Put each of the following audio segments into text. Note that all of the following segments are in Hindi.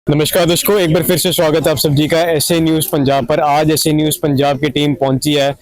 नमस्कार दर्शकों, एक बार फिर से स्वागत है आप सभी का एसए न्यूज़ पंजाब पर। आज एसए न्यूज़ पंजाब की टीम पहुंची है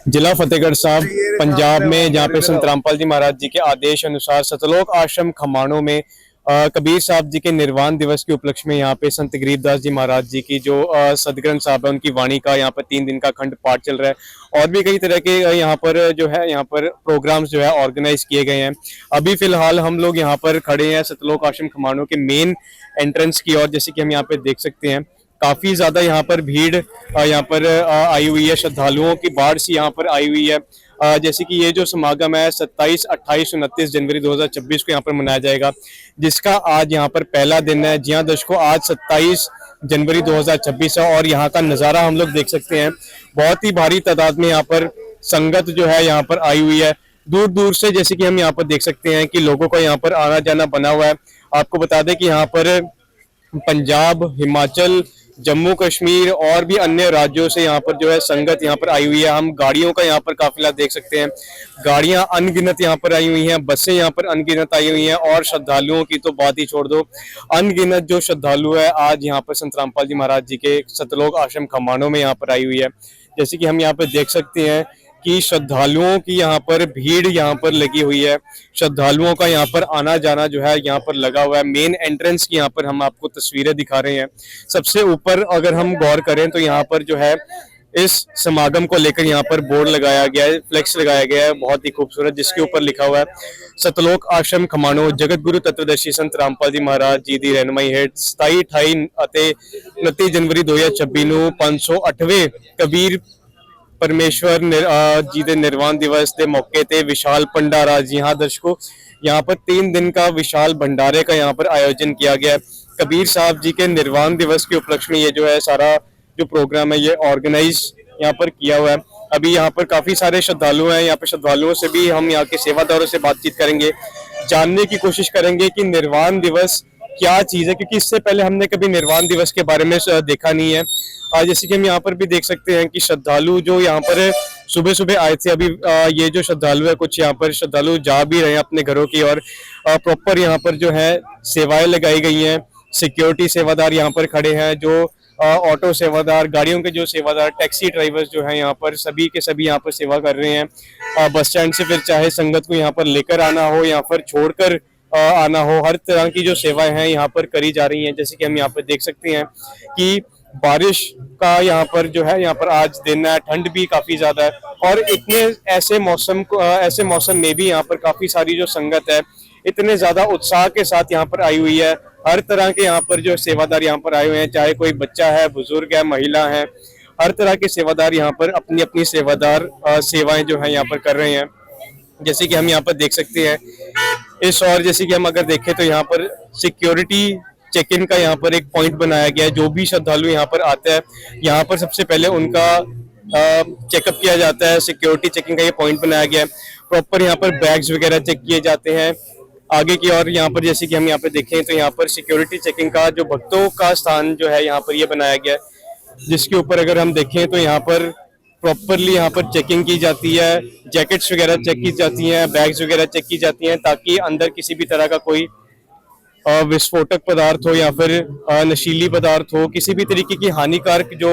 जिला फतेहगढ़ साहब पंजाब में, जहां पे संत रामपाल जी महाराज जी के आदेश अनुसार सतलोक आश्रम खमाणों में कबीर साहब जी के निर्वाण दिवस के उपलक्ष्य में यहाँ पे संत गरीबदास जी महाराज जी की जो सदग्रंथ साहब है उनकी वाणी का यहाँ पर 3 दिन का अखंड पाठ चल रहा है। और भी कई तरह के यहाँ पर जो है यहाँ पर प्रोग्राम्स जो है ऑर्गेनाइज किए गए हैं। अभी फिलहाल हम लोग यहाँ पर खड़े हैं सतलोक आश्रम खमाणों के मेन एंट्रेंस की ओर। जैसे कि हम यहाँ पे देख सकते हैं, काफी ज्यादा यहाँ पर भीड़ यहाँ पर आई हुई है, श्रद्धालुओं की बाढ़ सी यहाँ पर आई हुई है। जैसे कि ये जो समागम है 27, 28, 29 जनवरी 2026 को यहाँ पर मनाया जाएगा, जिसका आज यहाँ पर पहला दिन है। जी हाँ दर्शकों, आज 27 जनवरी 2026 है और यहाँ का नज़ारा हम लोग देख सकते हैं। बहुत ही भारी तादाद में यहाँ पर संगत जो है यहाँ पर आई हुई है, दूर दूर से। जैसे कि हम यहाँ पर देख सकते हैं कि लोगों का यहाँ पर आना जाना बना हुआ है। आपको बता दें कि यहाँ पर पंजाब, हिमाचल, जम्मू कश्मीर और भी अन्य राज्यों से यहाँ पर जो है संगत यहाँ पर आई हुई है। हम गाड़ियों का यहाँ पर काफिला देख सकते हैं, गाड़ियां अनगिनत यहाँ पर आई हुई हैं, बसें यहाँ पर अनगिनत आई हुई हैं। और श्रद्धालुओं की तो बात ही छोड़ दो, अनगिनत जो श्रद्धालु है आज यहाँ पर संत रामपाल जी महाराज जी के सतलोक आश्रम खमाणों में यहाँ पर आई हुई है। जैसे कि हम यहाँ पर देख सकते हैं कि श्रद्धालुओं की यहाँ पर भीड़ यहाँ पर लगी हुई है, श्रद्धालुओं का यहाँ पर आना जाना जो है यहाँ पर लगा हुआ है। मेन एंट्रेंस की यहाँ पर हम आपको तस्वीरें दिखा रहे हैं। सबसे ऊपर अगर हम गौर करें तो यहाँ पर जो है इस समागम को लेकर यहाँ पर बोर्ड लगाया गया है, फ्लेक्स लगाया गया है बहुत ही खूबसूरत, जिसके ऊपर लिखा हुआ है सतलोक आश्रम खमाणो जगत गुरु तत्वदर्शी संत रामपाल जी महाराज जी दी रहनुमाई हेठ 27, 28 ਅਤੇ 29 जनवरी 2026 ਨੂੰ 508वें कबीर परमेश्वर जी के निर्वाण दिवस के मौके ते विशाल भंडारा। जी हाँ दर्शकों, यहाँ पर 3 दिन का विशाल भंडारे का यहाँ पर आयोजन किया गया है। कबीर साहब जी के निर्वाण दिवस के उपलक्ष्य में ये जो है सारा जो प्रोग्राम है ये ऑर्गेनाइज यहाँ पर किया हुआ है। अभी यहाँ पर काफी सारे श्रद्धालु हैं, यहाँ पर श्रद्धालुओं से भी हम यहाँ के सेवादारों से बातचीत करेंगे, जानने की कोशिश करेंगे कि निर्वाण दिवस क्या चीज है, क्योंकि इससे पहले हमने कभी निर्वाण दिवस के बारे में देखा नहीं है। जैसे कि हम यहाँ पर भी देख सकते हैं कि श्रद्धालु जो यहाँ पर सुबह सुबह आए थे, अभी ये जो श्रद्धालु है कुछ यहाँ पर श्रद्धालु जा भी रहे हैं अपने घरों की। और प्रॉपर यहाँ पर जो है सेवाएं लगाई गई हैं, सिक्योरिटी सेवादार यहाँ पर खड़े हैं, जो ऑटो सेवादार, गाड़ियों के जो सेवादार, टैक्सी ड्राइवर्स जो हैं यहाँ पर सभी के सभी यहाँ पर सेवा कर रहे हैं। बस स्टैंड से फिर चाहे संगत को यहाँ पर लेकर आना हो या फिर छोड़कर आना हो, हर तरह की जो सेवाएं हैं यहाँ पर करी जा रही हैं। जैसे कि हम यहाँ पर देख सकते हैं कि बारिश का यहाँ पर जो है यहाँ पर आज दिन है, ठंड भी काफी ज्यादा है। और इतने ऐसे मौसम में भी यहाँ पर काफी सारी जो संगत है इतने ज्यादा उत्साह के साथ यहाँ पर आई हुई है। हर तरह के यहाँ पर जो सेवादार यहाँ पर आए हुए हैं, चाहे कोई बच्चा है, बुजुर्ग है, महिला है, हर तरह के सेवादार यहाँ पर अपनी अपनी सेवाएं जो है यहाँ पर कर रहे हैं। जैसे कि हम यहाँ पर देख सकते हैं इस, और जैसे कि हम अगर देखें तो यहाँ पर सिक्योरिटी चेक इन का यहाँ पर एक पॉइंट बनाया गया है। जो भी श्रद्धालु यहाँ पर आता है यहाँ पर सबसे पहले उनका चेकअप किया जाता है, सिक्योरिटी चेकिंग का ये पॉइंट बनाया गया है। प्रॉपर यहाँ पर बैग्स वगैरह चेक किए जाते हैं आगे की। और यहाँ पर जैसे कि हम यहाँ पर देखें तो यहाँ पर सिक्योरिटी चेकिंग का जो भक्तों का स्थान जो है यहाँ पर ये बनाया गया है, जिसके ऊपर अगर हम देखें तो यहाँ पर प्रॉपरली यहाँ पर चेकिंग की जाती है, जैकेट्स वगैरह चेक की जाती हैं, बैग्स वगैरह चेक की जाती हैं, ताकि अंदर किसी भी तरह का कोई विस्फोटक पदार्थ हो या फिर नशीली पदार्थ हो, किसी भी तरीके की हानिकारक जो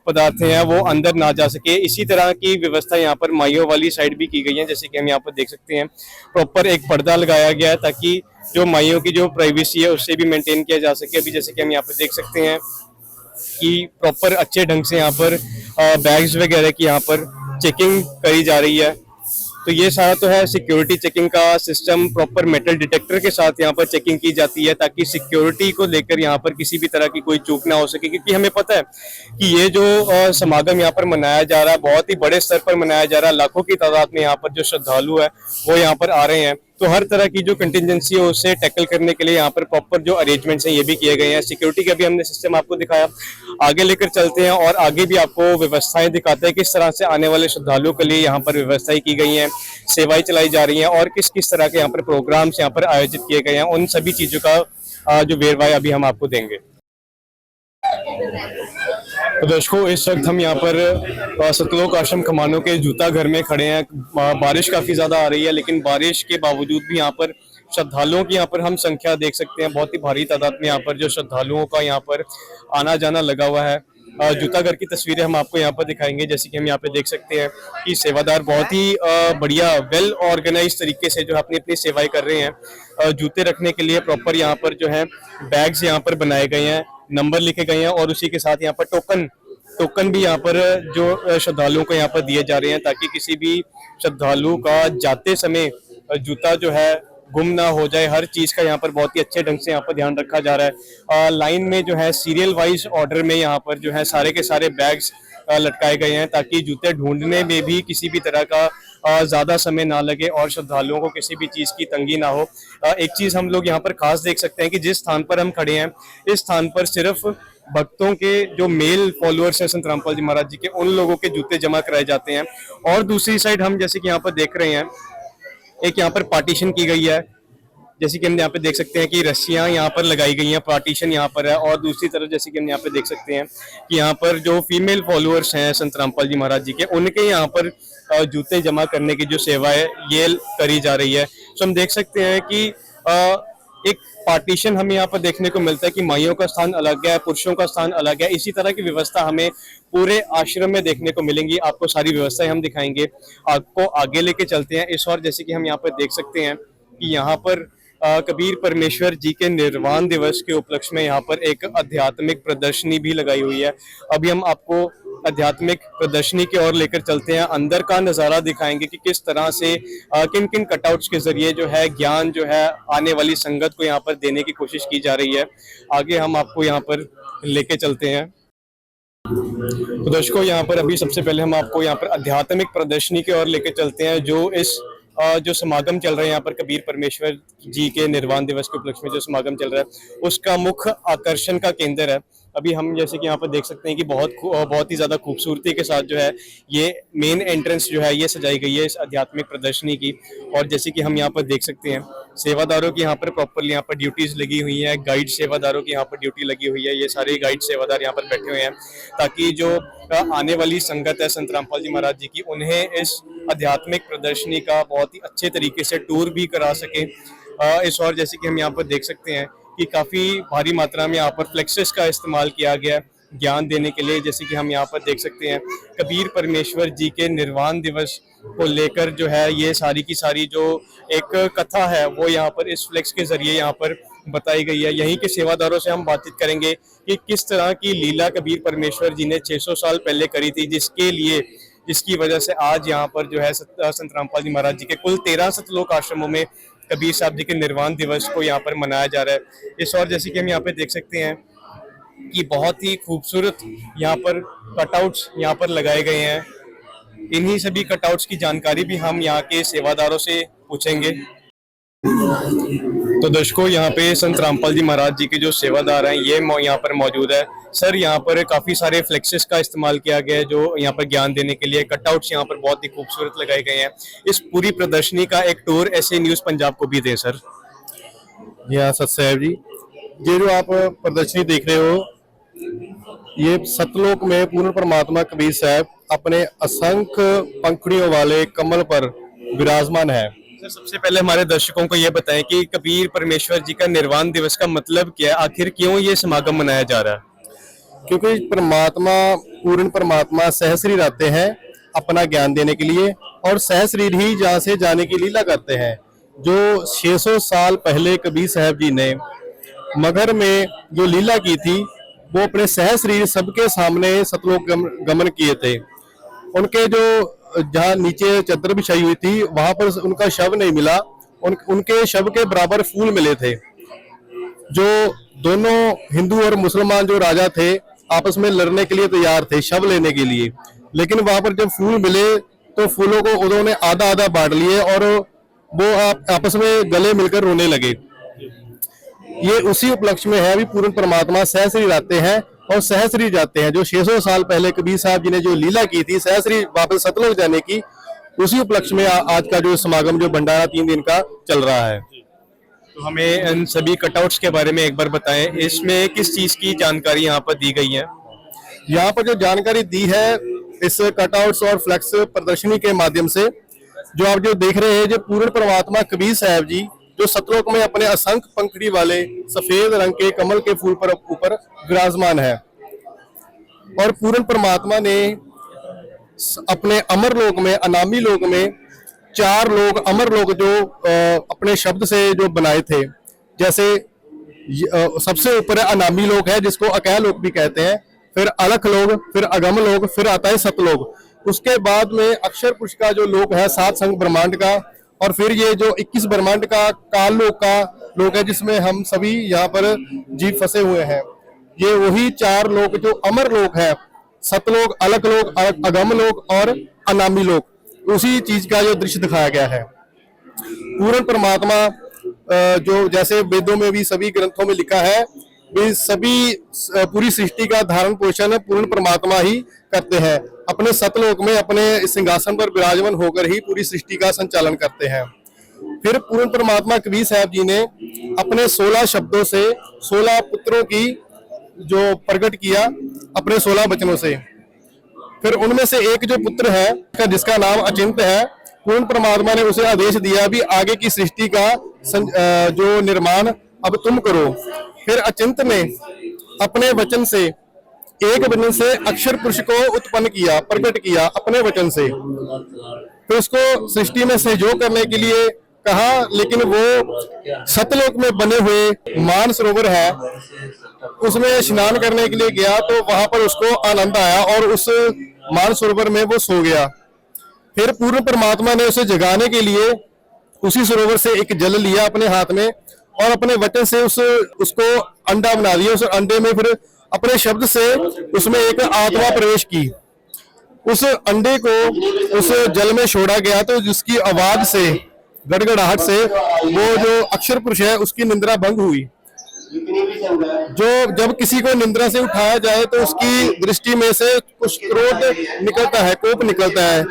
पदार्थ हैं वो अंदर ना जा सके। इसी तरह की व्यवस्था यहाँ पर माइयों वाली साइड भी की गई है। जैसे कि हम यहाँ पर देख सकते हैं प्रॉपर एक पर्दा लगाया गया है ताकि जो माइयों की जो प्राइवेसी है उससे भी मेंटेन किया जा सके। अभी जैसे कि हम यहाँ पर देख सकते हैं कि प्रॉपर अच्छे ढंग से यहाँ पर बैग्स वगैरह की यहाँ पर चेकिंग करी जा रही है। तो ये सारा तो है सिक्योरिटी चेकिंग का सिस्टम, प्रॉपर मेटल डिटेक्टर के साथ यहाँ पर चेकिंग की जाती है ताकि सिक्योरिटी को लेकर यहाँ पर किसी भी तरह की कोई चूक ना हो सके। क्योंकि हमें पता है कि ये जो समागम यहाँ पर मनाया जा रहा है बहुत ही बड़े स्तर पर मनाया जा रहा है, लाखों की तादाद में यहाँ पर जो श्रद्धालु है वो यहाँ पर आ रहे हैं। तो हर तरह की जो कंटिजेंसी है उससे टैकल करने के लिए यहाँ पर प्रॉपर जो अरेंजमेंट्स हैं ये भी किए गए हैं। सिक्योरिटी का भी हमने सिस्टम आपको दिखाया, आगे लेकर चलते हैं और आगे भी आपको व्यवस्थाएं दिखाते हैं किस तरह से आने वाले श्रद्धालुओं के लिए यहाँ पर व्यवस्थाएं की गई हैं, सेवाएं चलाई जा रही हैं और किस किस तरह के यहाँ पर प्रोग्राम्स यहाँ पर आयोजित किए गए हैं। उन सभी चीजों का जो वेरवा है अभी हम आपको देंगे। तो दर्शकों, इस वक्त हम यहाँ पर सतलोक आश्रम खमानों के जूता घर में खड़े हैं। बारिश काफी ज्यादा आ रही है, लेकिन बारिश के बावजूद भी यहाँ पर श्रद्धालुओं की यहाँ पर हम संख्या देख सकते हैं, बहुत ही भारी तादाद में यहाँ पर जो श्रद्धालुओं का यहाँ पर आना जाना लगा हुआ है। जूताघर की तस्वीरें हम आपको यहाँ पर दिखाएंगे। जैसे कि हम यहाँ पे देख सकते हैं कि सेवादार बहुत ही बढ़िया वेल ऑर्गेनाइज तरीके से जो है अपनी अपनी सेवाएं कर रहे हैं। जूते रखने के लिए प्रॉपर यहाँ पर जो है बैग्स यहाँ पर बनाए गए हैं, नंबर लिखे गए हैं और उसी के साथ यहाँ पर टोकन भी यहाँ पर जो श्रद्धालुओं को यहाँ पर दिए जा रहे हैं, ताकि किसी भी श्रद्धालु का जाते समय जूता जो है गुम ना हो जाए। हर चीज का यहाँ पर बहुत ही अच्छे ढंग से यहाँ पर ध्यान रखा जा रहा है। लाइन में जो है सीरियल वाइज ऑर्डर में यहाँ पर जो है सारे के सारे बैग्स लटकाए गए हैं, ताकि जूते ढूंढने में भी किसी भी तरह का ज्यादा समय ना लगे और श्रद्धालुओं को किसी भी चीज की तंगी ना हो। एक चीज हम लोग यहाँ पर खास देख सकते हैं कि जिस स्थान पर हम खड़े हैं, इस स्थान पर सिर्फ भक्तों के जो मेल फॉलोअर्स हैं संत रामपाल जी महाराज जी के, उन लोगों के जूते जमा कराए जाते हैं। और दूसरी साइड हम जैसे कि यहाँ पर देख रहे हैं, एक यहाँ पर पार्टीशन की गई है। जैसे कि हम यहाँ पे देख सकते हैं कि रस्सियां यहाँ पर लगाई गई हैं, पार्टीशन यहाँ पर है। और दूसरी तरफ जैसे कि हम यहाँ पे देख सकते हैं कि यहाँ पर जो फीमेल फॉलोअर्स हैं संत रामपाल जी महाराज जी के, उनके यहाँ पर जूते जमा करने की जो सेवा है ये करी जा रही है। तो हम देख सकते हैं कि एक पार्टीशन हमें यहाँ पर देखने को मिलता है कि माइयों का स्थान अलग है, पुरुषों का स्थान अलग है। इसी तरह की व्यवस्था हमें पूरे आश्रम में देखने को मिलेंगी। आपको सारी व्यवस्थाएं हम दिखाएंगे, आपको आगे लेके चलते हैं इस और। जैसे कि हम यहाँ पर देख सकते हैं कि यहाँ पर कबीर परमेश्वर जी के निर्वाण दिवस के उपलक्ष्य में यहाँ पर एक आध्यात्मिक प्रदर्शनी भी लगाई हुई है। अभी हम आपको आध्यात्मिक प्रदर्शनी की ओर लेकर चलते हैं, अंदर का नजारा दिखाएंगे कि किस तरह से किन किन कटआउट्स के जरिए जो है ज्ञान जो है आने वाली संगत को यहाँ पर देने की कोशिश की जा रही है। आगे हम आपको यहाँ पर लेके चलते हैं। तो दर्शकों, यहाँ पर अभी सबसे पहले हम आपको यहाँ पर आध्यात्मिक प्रदर्शनी की ओर लेके चलते हैं। जो समागम चल रहा है यहाँ पर कबीर परमेश्वर जी के निर्वाण दिवस के उपलक्ष्य में जो समागम चल रहा है, उसका मुख्य आकर्षण का केंद्र है। अभी हम जैसे कि यहाँ पर देख सकते हैं कि बहुत ही ज्यादा खूबसूरती के साथ जो है ये मेन एंट्रेंस जो है ये सजाई गई है इस आध्यात्मिक प्रदर्शनी की। और जैसे कि हम यहाँ पर देख सकते हैं सेवादारों की यहाँ पर प्रॉपरली यहाँ पर ड्यूटीज लगी हुई है, गाइड सेवादारों की यहाँ पर ड्यूटी लगी हुई है। ये सारे गाइड सेवादार यहाँ पर बैठे हुए हैं ताकि जो आने वाली संगत है संत रामपाल जी महाराज जी की, उन्हें इस आध्यात्मिक प्रदर्शनी का बहुत ही अच्छे तरीके से टूर भी करा सके। इस और जैसे कि हम यहाँ पर देख सकते हैं कि काफी भारी मात्रा में यहाँ पर फ्लेक्सेस का इस्तेमाल किया गया ज्ञान देने के लिए। जैसे कि हम यहाँ पर देख सकते हैं कबीर परमेश्वर जी के निर्वाण दिवस को लेकर जो है ये सारी की सारी जो एक कथा है वो यहाँ पर इस फ्लेक्स के जरिए यहाँ पर बताई गई है। यहीं के सेवादारों से हम बातचीत करेंगे कि किस तरह की लीला कबीर परमेश्वर जी ने 600 साल पहले करी थी, जिसकी वजह से आज यहाँ पर जो है संत रामपाल जी महाराज जी के कुल 13 सतलोक आश्रमों में कबीर साहब जी के निर्वाण दिवस को यहाँ पर मनाया जा रहा है। इस और जैसे कि हम यहाँ पे देख सकते हैं कि बहुत ही खूबसूरत यहाँ पर कटआउट्स यहाँ पर लगाए गए हैं। इन्हीं सभी कटआउट्स की जानकारी भी हम यहाँ के सेवादारों से पूछेंगे। तो दर्शकों, यहाँ पे संत रामपाल जी महाराज जी के जो सेवादार हैं ये यहाँ पर मौजूद है। सर, यहाँ पर काफी सारे फ्लेक्सेस का इस्तेमाल किया गया है जो यहाँ पर ज्ञान देने के लिए। कटआउट्स यहाँ पर बहुत ही खूबसूरत लगाए गए हैं। इस पूरी प्रदर्शनी का एक टूर ऐसे न्यूज पंजाब को भी दें सर। यहाँ सत साहब जी, ये जो आप प्रदर्शनी देख रहे हो, ये सतलोक में पूर्ण परमात्मा कबीर साहब अपने असंख्य पंखुड़ियों वाले कमल पर विराजमान है। सर, सबसे पहले हमारे दर्शकों को ये बताएं कि कबीर परमेश्वर जी का निर्वाण दिवस का मतलब क्या है, आखिर क्यों ये समागम मनाया जा रहा है? क्योंकि परमात्मा, पूर्ण परमात्मा सहस्रीर आते हैं अपना ज्ञान देने के लिए, और सहस्रीर ही जहाँ से जाने की लीला करते हैं। जो 600 साल पहले कबीर साहब जी ने मगहर में जो लीला की थी, वो अपने सहस्रीर सबके सामने सतलोक गमन किए थे। उनके जो जहाँ नीचे चादर बिछाई हुई थी वहां पर उनका शव नहीं मिला, उनके शव के बराबर फूल मिले थे। जो दोनों हिंदू और मुसलमान जो राजा थे आपस में लड़ने के लिए तैयार थे शव लेने के लिए, लेकिन वहां पर जब फूल मिले तो फूलों को उन्होंने आधा आधा बांट लिए और वो आपस में गले मिलकर रोने लगे। ये उसी उपलक्ष्य में है। अभी पूर्ण परमात्मा सहस्री आते हैं और सहस्री जाते हैं। जो 600 साल पहले कबीर साहब जी ने जो लीला की थी सहस्री वापस सतलोक जाने की, उसी उपलक्ष्य में आज का जो समागम, जो भंडारा 3 दिन का चल रहा है। तो हमें इन सभी कटआउट्स के बारे में एक बार बताएं, इसमें किस चीज की जानकारी यहाँ पर दी गई है? यहाँ पर जो जानकारी दी है इस कटआउट्स और फ्लेक्स प्रदर्शनी के माध्यम से, जो आप जो देख रहे हैं, जो पूर्ण परमात्मा कबीर साहब जी जो सतलोक में अपने असंख्य पंखड़ी वाले सफेद रंग के कमल के फूल पर ऊपर विराजमान है। और पूर्ण परमात्मा ने अपने अमर लोक में, अनामी लोक में 4 लोग, अमर लोग जो अपने शब्द से जो बनाए थे, जैसे सबसे ऊपर है अनामी लोक है, जिसको अकैल लोक भी कहते हैं, फिर अलख लोक, फिर अगम लोक, फिर आता है सतलोक। उसके बाद में अक्षर पुरुष का जो लोक है 7 संग ब्रह्मांड का, और फिर ये जो 21 ब्रह्मांड का काल लोक का लोक है, जिसमें हम सभी यहाँ पर जीव फंसे हुए हैं। ये वही 4 लोक जो अमर लोक है, सतलोक, अलख लोक, अगम लोक और अनामी लोक, उसी चीज का जो दृश्य दिखाया गया है। पूर्ण परमात्मा जो जैसे वेदों में भी सभी ग्रंथों में लिखा है, वे सभी पूरी सृष्टि का धारण पोषण पूर्ण परमात्मा ही करते हैं। अपने सतलोक में अपने सिंहासन पर विराजमान होकर ही पूरी सृष्टि का संचालन करते हैं। फिर पूर्ण परमात्मा कबीर साहब जी ने अपने 16 शब्दों से 16 पुत्रों की जो प्रकट किया अपने 16 वचनों से। फिर उनमें से एक जो पुत्र है जिसका नाम अचिंत है, पूर्ण परमात्मा ने उसे आदेश दिया भी आगे की सृष्टि का जो निर्माण अब तुम करो। फिर अचिंत ने अपने वचन से, एक वचन से अक्षर पुरुष को उत्पन्न किया, प्रकट किया अपने वचन से। फिर उसको सृष्टि में सहयोग करने के लिए कहा, लेकिन वो सतलोक में बने हुए मान सरोवर है, उसमें स्नान करने के लिए गया, तो वहां पर उसको आनंद आया और उस मान सरोवर में वो सो गया। फिर पूर्ण परमात्मा ने उसे जगाने के लिए उसी सरोवर से एक जल लिया अपने हाथ में और अपने वचन से उसको अंडा बना दिया। उस अंडे में फिर अपने शब्द से उसमें एक आत्मा प्रवेश की। उस अंडे को उस जल में छोड़ा गया, तो जिसकी आवाज से, गड़गड़ाहट से वो जो अक्षर पुरुष है उसकी निंद्रा भंग हुई। जो जब किसी को निंद्रा से उठाया जाए तो उसकी दृष्टि में से कुछ क्रोध निकलता है, कोप निकलता है।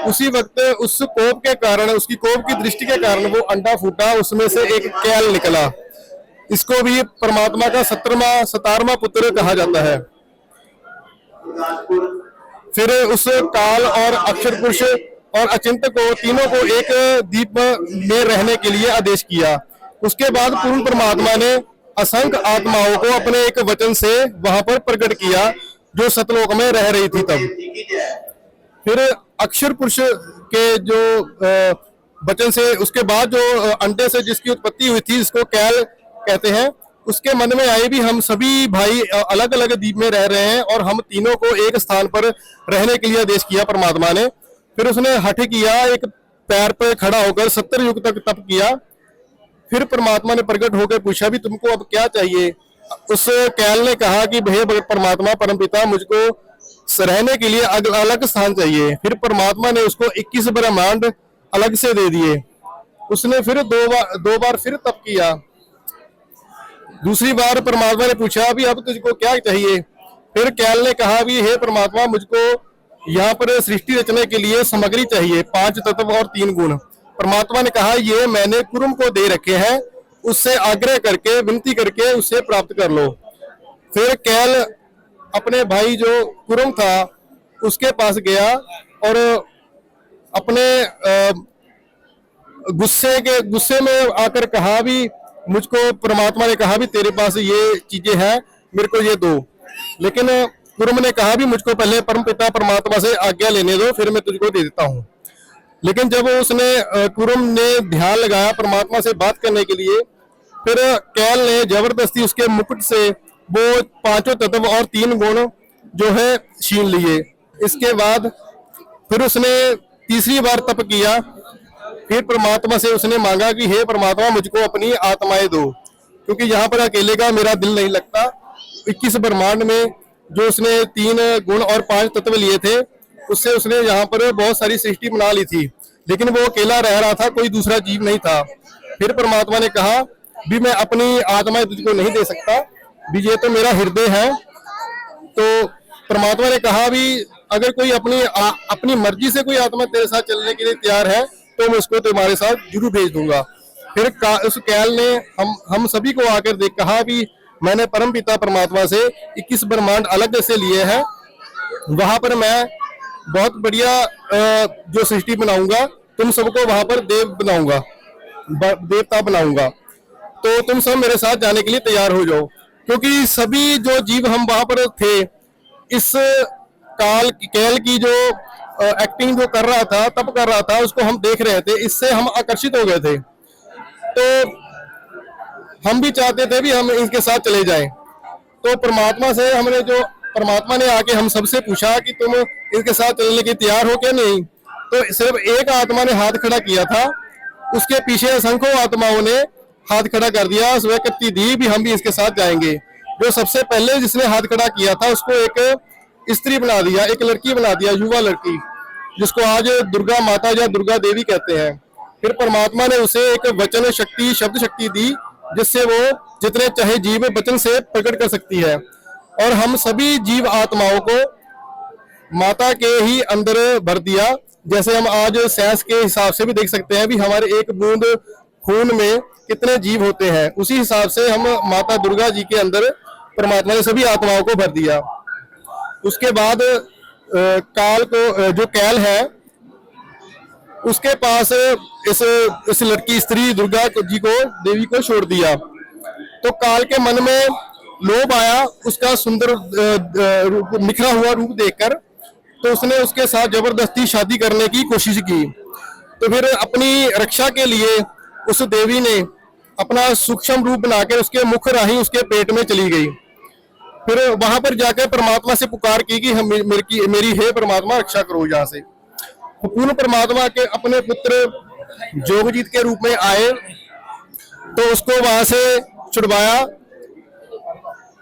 उसी वक्त उस कोप के कारण, उसकी कोप की दृष्टि के कारण वो अंडा फूटा, उसमें से एक कैल निकला। इसको भी परमात्मा का 17वां पुत्र कहा जाता है। फिर उस काल और अक्षर पुरुष और अचिंत को, तीनों को एक दीप में रहने के लिए आदेश किया। उसके बाद पूर्ण परमात्मा ने असंख्य आत्माओं को अपने एक वचन से वहां पर प्रकट किया जो सतलोक में रह रही थी तब। फिर अक्षर पुरुष के जो वचन से, उसके बाद जो अंडे से जिसकी उत्पत्ति हुई थी, जिसको कैल कहते हैं, उसके मन में आई भी हम सभी भाई अलग अलग द्वीप में रह रहे हैं और हम तीनों को एक स्थान पर रहने के लिए आदेश किया परमात्मा ने। फिर उसने हठ किया, एक पैर पर खड़ा होकर 70 युग तक तप किया। फिर परमात्मा ने प्रकट होकर पूछा भी तुमको अब क्या चाहिए। उस कैल ने कहा कि हे परमात्मा परमपिता, मुझको रहने के लिए अलग स्थान चाहिए। फिर परमात्मा ने उसको 21 ब्रह्मांड अलग से दे दिए। उसने फिर दो बार फिर तप किया। दूसरी बार परमात्मा ने पूछा भी अब तुझको क्या चाहिए। फिर कैल ने कहा भी हे परमात्मा, मुझको यहाँ पर सृष्टि रचने के लिए सामग्री चाहिए, 5 तत्व और 3 गुण। परमात्मा ने कहा ये मैंने कुरुम को दे रखे हैं, उससे आग्रह करके, विनती करके उससे प्राप्त कर लो। फिर कैल अपने भाई जो कुरुम था उसके पास गया और अपने गुस्से में आकर कहा भी मुझको, परमात्मा ने कहा भी तेरे पास ये चीजें हैं, मेरे को ये दो। लेकिन कुरुम ने कहा भी मुझको पहले परमपिता परमात्मा से आज्ञा लेने दो, फिर मैं तुझको दे देता हूँ। लेकिन जब उसने कुरुम ने ध्यान लगाया परमात्मा से बात करने के लिए, फिर कैल ने जबरदस्ती उसके मुकुट से वो 5 तत्व और 3 गुण जो है छीन लिए। इसके बाद फिर उसने तीसरी बार तप किया। फिर परमात्मा से उसने मांगा कि हे परमात्मा, मुझको अपनी आत्माएं दो, क्योंकि यहाँ पर अकेले का मेरा दिल नहीं लगता। 21 ब्रह्मांड में जो उसने 3 गुण और 5 तत्व लिए थे, उससे उसने यहाँ पर बहुत सारी सृष्टि बना ली थी, लेकिन वो अकेला रह रहा था, कोई दूसरा जीव नहीं था। फिर परमात्मा ने कहा भी मैं अपनी आत्मा तुझको नहीं दे सकता, भी ये तो मेरा हृदय है। तो परमात्मा ने कहा भी अगर कोई अपनी मर्जी से कोई आत्मा तेरे साथ चलने के लिए तैयार है तो मैं उसको तुम्हारे साथ जरूर भेज दूंगा। फिर उस कैल ने हम सभी को आकर देख कहा भी मैंने परम पिता परमात्मा से 21 ब्रह्मांड अलग से लिए हैं, वहां पर मैं बहुत बढ़िया जो सृष्टि बनाऊंगा, तुम सबको वहां पर देव बनाऊंगा। देवता बनाऊंगा, तो तुम सब मेरे साथ जाने के लिए तैयार हो जाओ। क्योंकि सभी जो जीव हम वहां पर थे, इस कैल की जो एक्टिंग जो कर रहा था, तब कर रहा था, उसको हम देख रहे थे, इससे हम आकर्षित हो गए थे। तो हम भी चाहते थे भी हम इनके साथ चले जाएं। तो परमात्मा ने आके हम सबसे पूछा कि तुम इनके साथ चलने के तैयार हो क्या नहीं। तो सिर्फ एक आत्मा ने हाथ खड़ा किया था, उसके पीछे असंख्यों आत्माओं ने हाथ खड़ा कर दिया, स्वीकृति दी भी हम भी इसके साथ जाएंगे। जो सबसे पहले जिसने हाथ खड़ा किया था, उसको एक स्त्री बना दिया, एक लड़की बना दिया, युवा लड़की, जिसको आज दुर्गा माता या दुर्गा देवी कहते हैं। फिर परमात्मा ने उसे एक वचन शक्ति, शब्द शक्ति दी, जिससे वो जितने चाहे जीव वचन से प्रकट कर सकती है। और हम सभी जीव आत्माओं को माता के ही अंदर भर दिया। जैसे हम आज साइंस के हिसाब से भी देख सकते हैं भी हमारे एक बूंद खून में कितने जीव होते हैं, उसी हिसाब से हम माता दुर्गा जी के अंदर परमात्मा ने सभी आत्माओं को भर दिया। उसके बाद काल को, जो कैल है, उसके पास इस लड़की स्त्री दुर्गा जी को, देवी को छोड़ दिया। तो काल के मन में लोभ आया उसका सुंदर निखरा हुआ रूप देखकर, तो उसने उसके साथ जबरदस्ती शादी करने की कोशिश की। तो फिर अपनी रक्षा के लिए उस देवी ने अपना सूक्ष्म रूप बनाकर उसके मुख राही उसके पेट में चली गई। फिर वहां पर जाकर परमात्मा से पुकार की कि हम मेरी हे परमात्मा रक्षा करो यहाँ से। तो पूर्ण परमात्मा के अपने पुत्र जोगजीत के रूप में आए, तो उसको वहां से छुड़वाया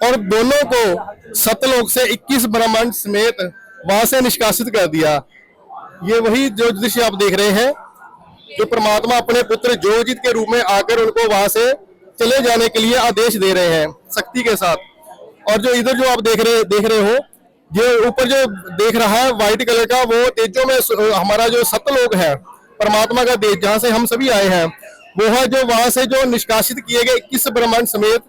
और दोनों को सतलोक से 21 ब्रह्मांड समेत वहां से निष्कासित कर दिया। ये वही जो दृश्य आप देख रहे हैं, जो परमात्मा अपने पुत्र जोगजीत के रूप में आकर उनको वहां से चले जाने के लिए आदेश दे रहे हैं शक्ति के साथ। और जो इधर जो आप देख रहे हो, जो ऊपर जो देख रहा है व्हाइट कलर का, वो तेजों में हमारा जो सतलोक है, परमात्मा का देश, जहां से हम सभी आए हैं, वो है जो वहां से जो निष्कासित किए गए 21 ब्रह्मांड समेत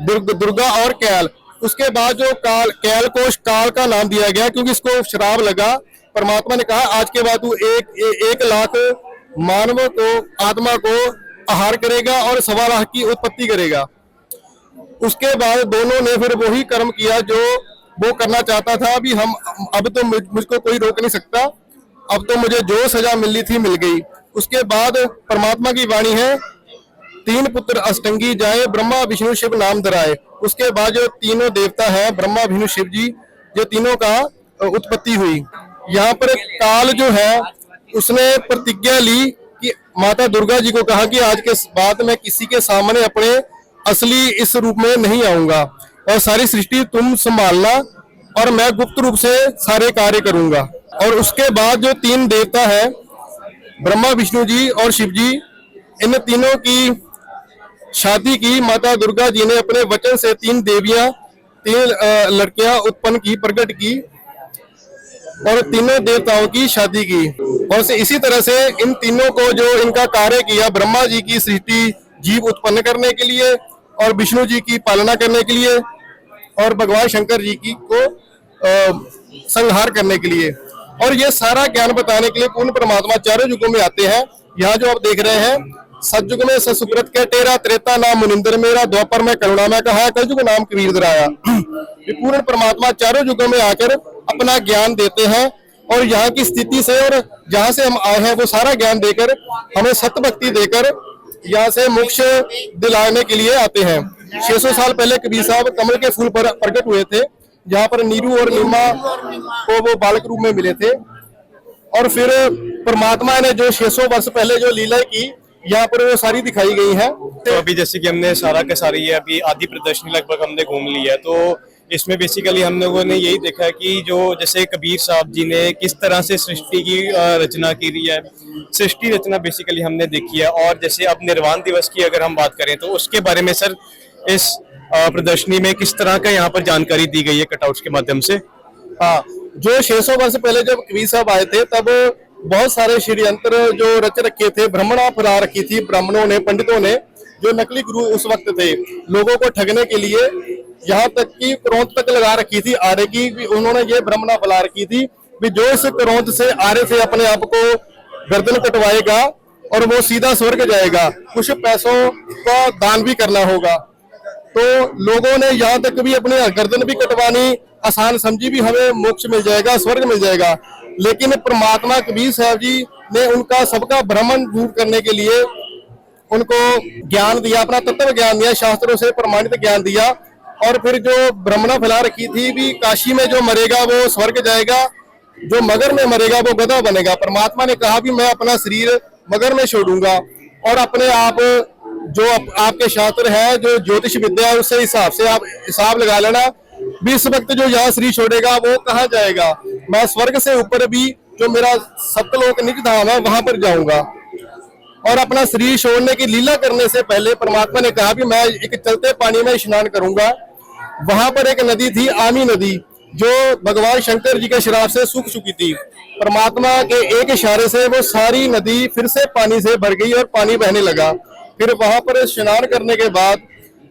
दुर्गा और कैल। उसके बाद जो कैल को काल का नाम दिया गया, क्योंकि इसको श्राप लगा। परमात्मा ने कहा आज के बाद तू एक लाख मानवों को, आत्मा को आहार करेगा और 1.25 लाख की उत्पत्ति करेगा। उसके बाद दोनों ने फिर वही कर्म किया जो वो करना चाहता था। अभी अब तो मुझको कोई रोक नहीं सकता, अब तो मुझे जो सजा मिलनी थी मिल गई। उसके बाद परमात्मा की वाणी है, 3 पुत्र अष्टंगी जाए, ब्रह्मा विष्णु शिव नाम धराए। उसके बाद जो तीनों देवता है, ब्रह्मा विष्णु शिव जी, जो तीनों का उत्पत्ति हुई। यहाँ पर काल जो है उसने प्रतिज्ञा ली कि माता दुर्गा जी को कहा कि आज के बाद मैं किसी के सामने अपने असली इस रूप में नहीं आऊंगा और सारी सृष्टि तुम संभालना और मैं गुप्त रूप से सारे कार्य करूंगा। और उसके बाद जो 3 देवता है, ब्रह्मा विष्णु जी और शिव जी, इन तीनों की शादी की माता दुर्गा जी ने अपने वचन से 3 देवियां, 3 लड़कियां उत्पन्न की, प्रकट की और तीनों देवताओं की शादी की। और इसी तरह से इन तीनों को जो इनका कार्य किया, ब्रह्मा जी की सृष्टि जीव उत्पन्न करने के लिए और विष्णु जी की पालना करने के लिए और भगवान शंकर जी की को संहार करने के लिए। और ये सारा ज्ञान बताने के लिए पूर्ण परमात्मा चारों युगों में आते हैं। यहाँ जो आप देख रहे हैं, सतयुग में ससुब्रत के टेरा, त्रेता नाम मुनिंदर मेरा, द्वापर में करुणा में कहा, कलयुग नाम कबीर दराया। पूर्ण परमात्मा चारों युगों में आकर अपना ज्ञान देते हैं और यहाँ की स्थिति से और जहाँ से हम आए हैं वो सारा ज्ञान देकर, हमें सत्य भक्ति देकर यहाँ से मोक्ष दिलाने के लिए आते हैं। 600 साल पहले कबीर साहब कमल के फूल पर प्रकट हुए थे, जहाँ पर नीरू और नीमा को वो बालक रूप में मिले थे। और फिर परमात्मा ने जो 600 वर्ष पहले जो लीला की, यहाँ पर वो सारी दिखाई गई है। तो अभी जैसे कि हमने सारा का सारी ये अभी आधी प्रदर्शनी लगभग हमने घूम ली है, तो इसमें बेसिकली हम लोगों ने यही देखा कि जो जैसे कबीर साहब जी ने किस तरह से सृष्टि की रचना की है, सृष्टि रचना बेसिकली हमने देखी है। और जैसे अब निर्वाण दिवस की अगर हम बात करें तो उसके बारे में सर इस प्रदर्शनी में किस तरह का यहाँ पर जानकारी दी गई है कटआउट्स के माध्यम से? हाँ, जो 600 वर्ष पहले जब कबीर साहब आए थे, तब बहुत सारे षड्यंत्र जो रच रखे थे, भ्रमणा फैला रखी थी ब्राह्मणों ने, पंडितों ने, जो नकली गुरु उस वक्त थे, लोगों को ठगने के लिए यहाँ तक कि करौंत तक लगा रखी थी आरे की। भी उन्होंने ये भ्रमणा फैला रखी थी भी जो इस करौंत से आरे से अपने आप को गर्दन कटवाएगा और वो सीधा स्वर्ग जाएगा। कुछ पैसों का दान भी करना होगा। तो लोगों ने यहाँ तक भी अपनी गर्दन भी कटवानी आसान समझी, भी हमें मोक्ष मिल जाएगा, स्वर्ग मिल जाएगा। लेकिन परमात्मा कबीर साहब जी ने उनका सबका भ्रमण दूर करने के लिए उनको ज्ञान दिया, अपना तत्व ज्ञान दिया, शास्त्रों से प्रमाणित ज्ञान दिया। और फिर जो भ्रमणा फैला रखी थी भी काशी में जो मरेगा वो स्वर्ग जाएगा, जो मगर में मरेगा वो गधा बनेगा। परमात्मा ने कहा भी मैं अपना शरीर मगर में छोड़ूंगा और अपने आप जो आपके शास्त्र है, जो ज्योतिष विद्या है, उससे हिसाब से आप हिसाब लगा लेना भी इस वक्त जो यहाँ शरीर छोड़ेगा वो कहाँ जाएगा। मैं स्वर्ग से ऊपर भी जो मेरा सत्यलोक निज धाम है वहां पर जाऊंगा। और अपना शरीर छोड़ने की लीला करने से पहले परमात्मा ने कहा भी मैं एक चलते पानी में स्नान करूंगा। वहां पर एक नदी थी, आमी नदी, जो भगवान शंकर जी के श्राप से सूख चुकी थी। परमात्मा के एक इशारे से वो सारी नदी फिर से पानी से भर गई और पानी बहने लगा। फिर वहां पर स्नान करने के बाद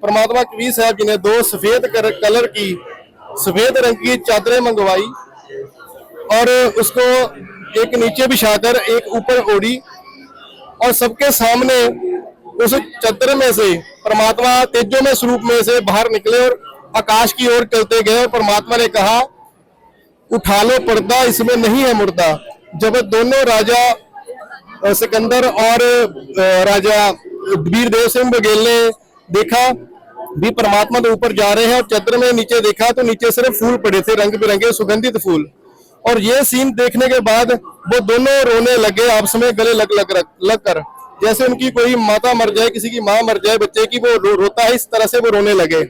परमात्मा कबीर साहब जी ने 2 सफेद कलर की सफेद रंग की चादरें मंगवाई और उसको एक नीचे बिछाकर एक ऊपर ओढ़ी और सबके सामने उस चादर में से परमात्मा तेजोमय स्वरूप में से बाहर निकले और आकाश की ओर चलते गए। और परमात्मा ने कहा उठा लो पर्दा, इसमें नहीं है मुर्दा। जब दोनों राजा सिकंदर और राजा वीरदेव सिंह बघेल ने देखा भी परमात्मा तो ऊपर जा रहे हैं और चादर में नीचे देखा तो नीचे सिर्फ फूल पड़े थे, रंग बिरंगे सुगंधित फूल। और ये सीन देखने के बाद वो दोनों रोने लगे आपस में, गले लग कर, जैसे उनकी कोई माता मर जाए, किसी की माँ मर जाए बच्चे की, वो रोता है इस तरह से वो रोने लगे।